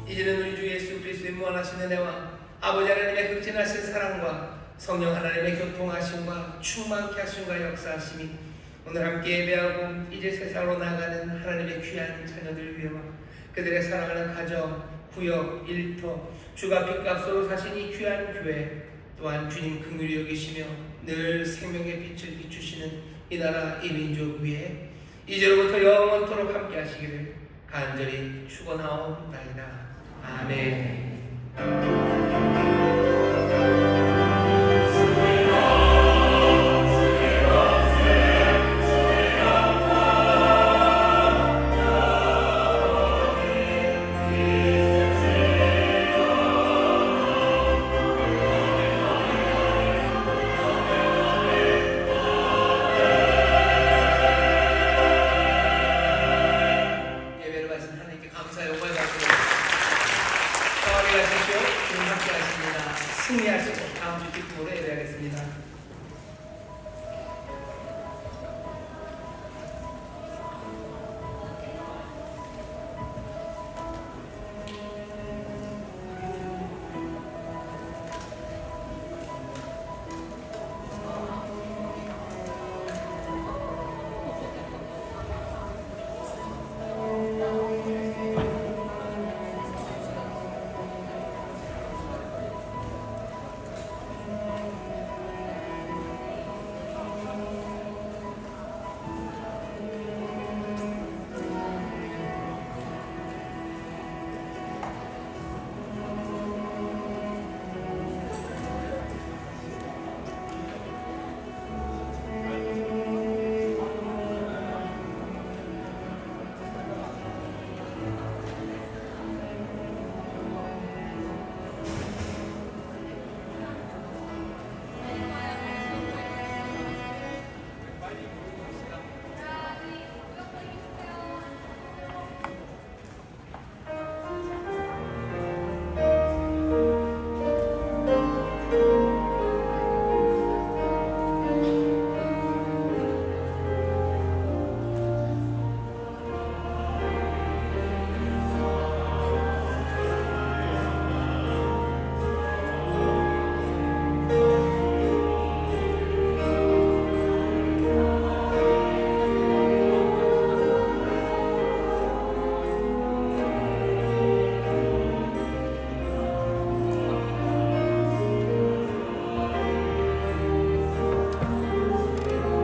이제는 우리 주 예수 그리스도의 무한하신 은혜와 아버지 하나님의 극진하신 사랑과 성령 하나님의 교통하심과 충만케 하심과 역사하심이 오늘 함께 예배하고 이제 세상으로 나아가는 하나님의 귀한 자녀들 위해와 그들의 사랑하는 가정, 구역, 일터, 주가 빚값으로 사신 이 귀한 교회 또한 주님 긍휼히 여기시며 늘 생명의 빛을 비추시는 이 나라 이 민족 위에 이제로부터 영원토록 함께 하시기를 간절히 축원하옵나이다. 아멘.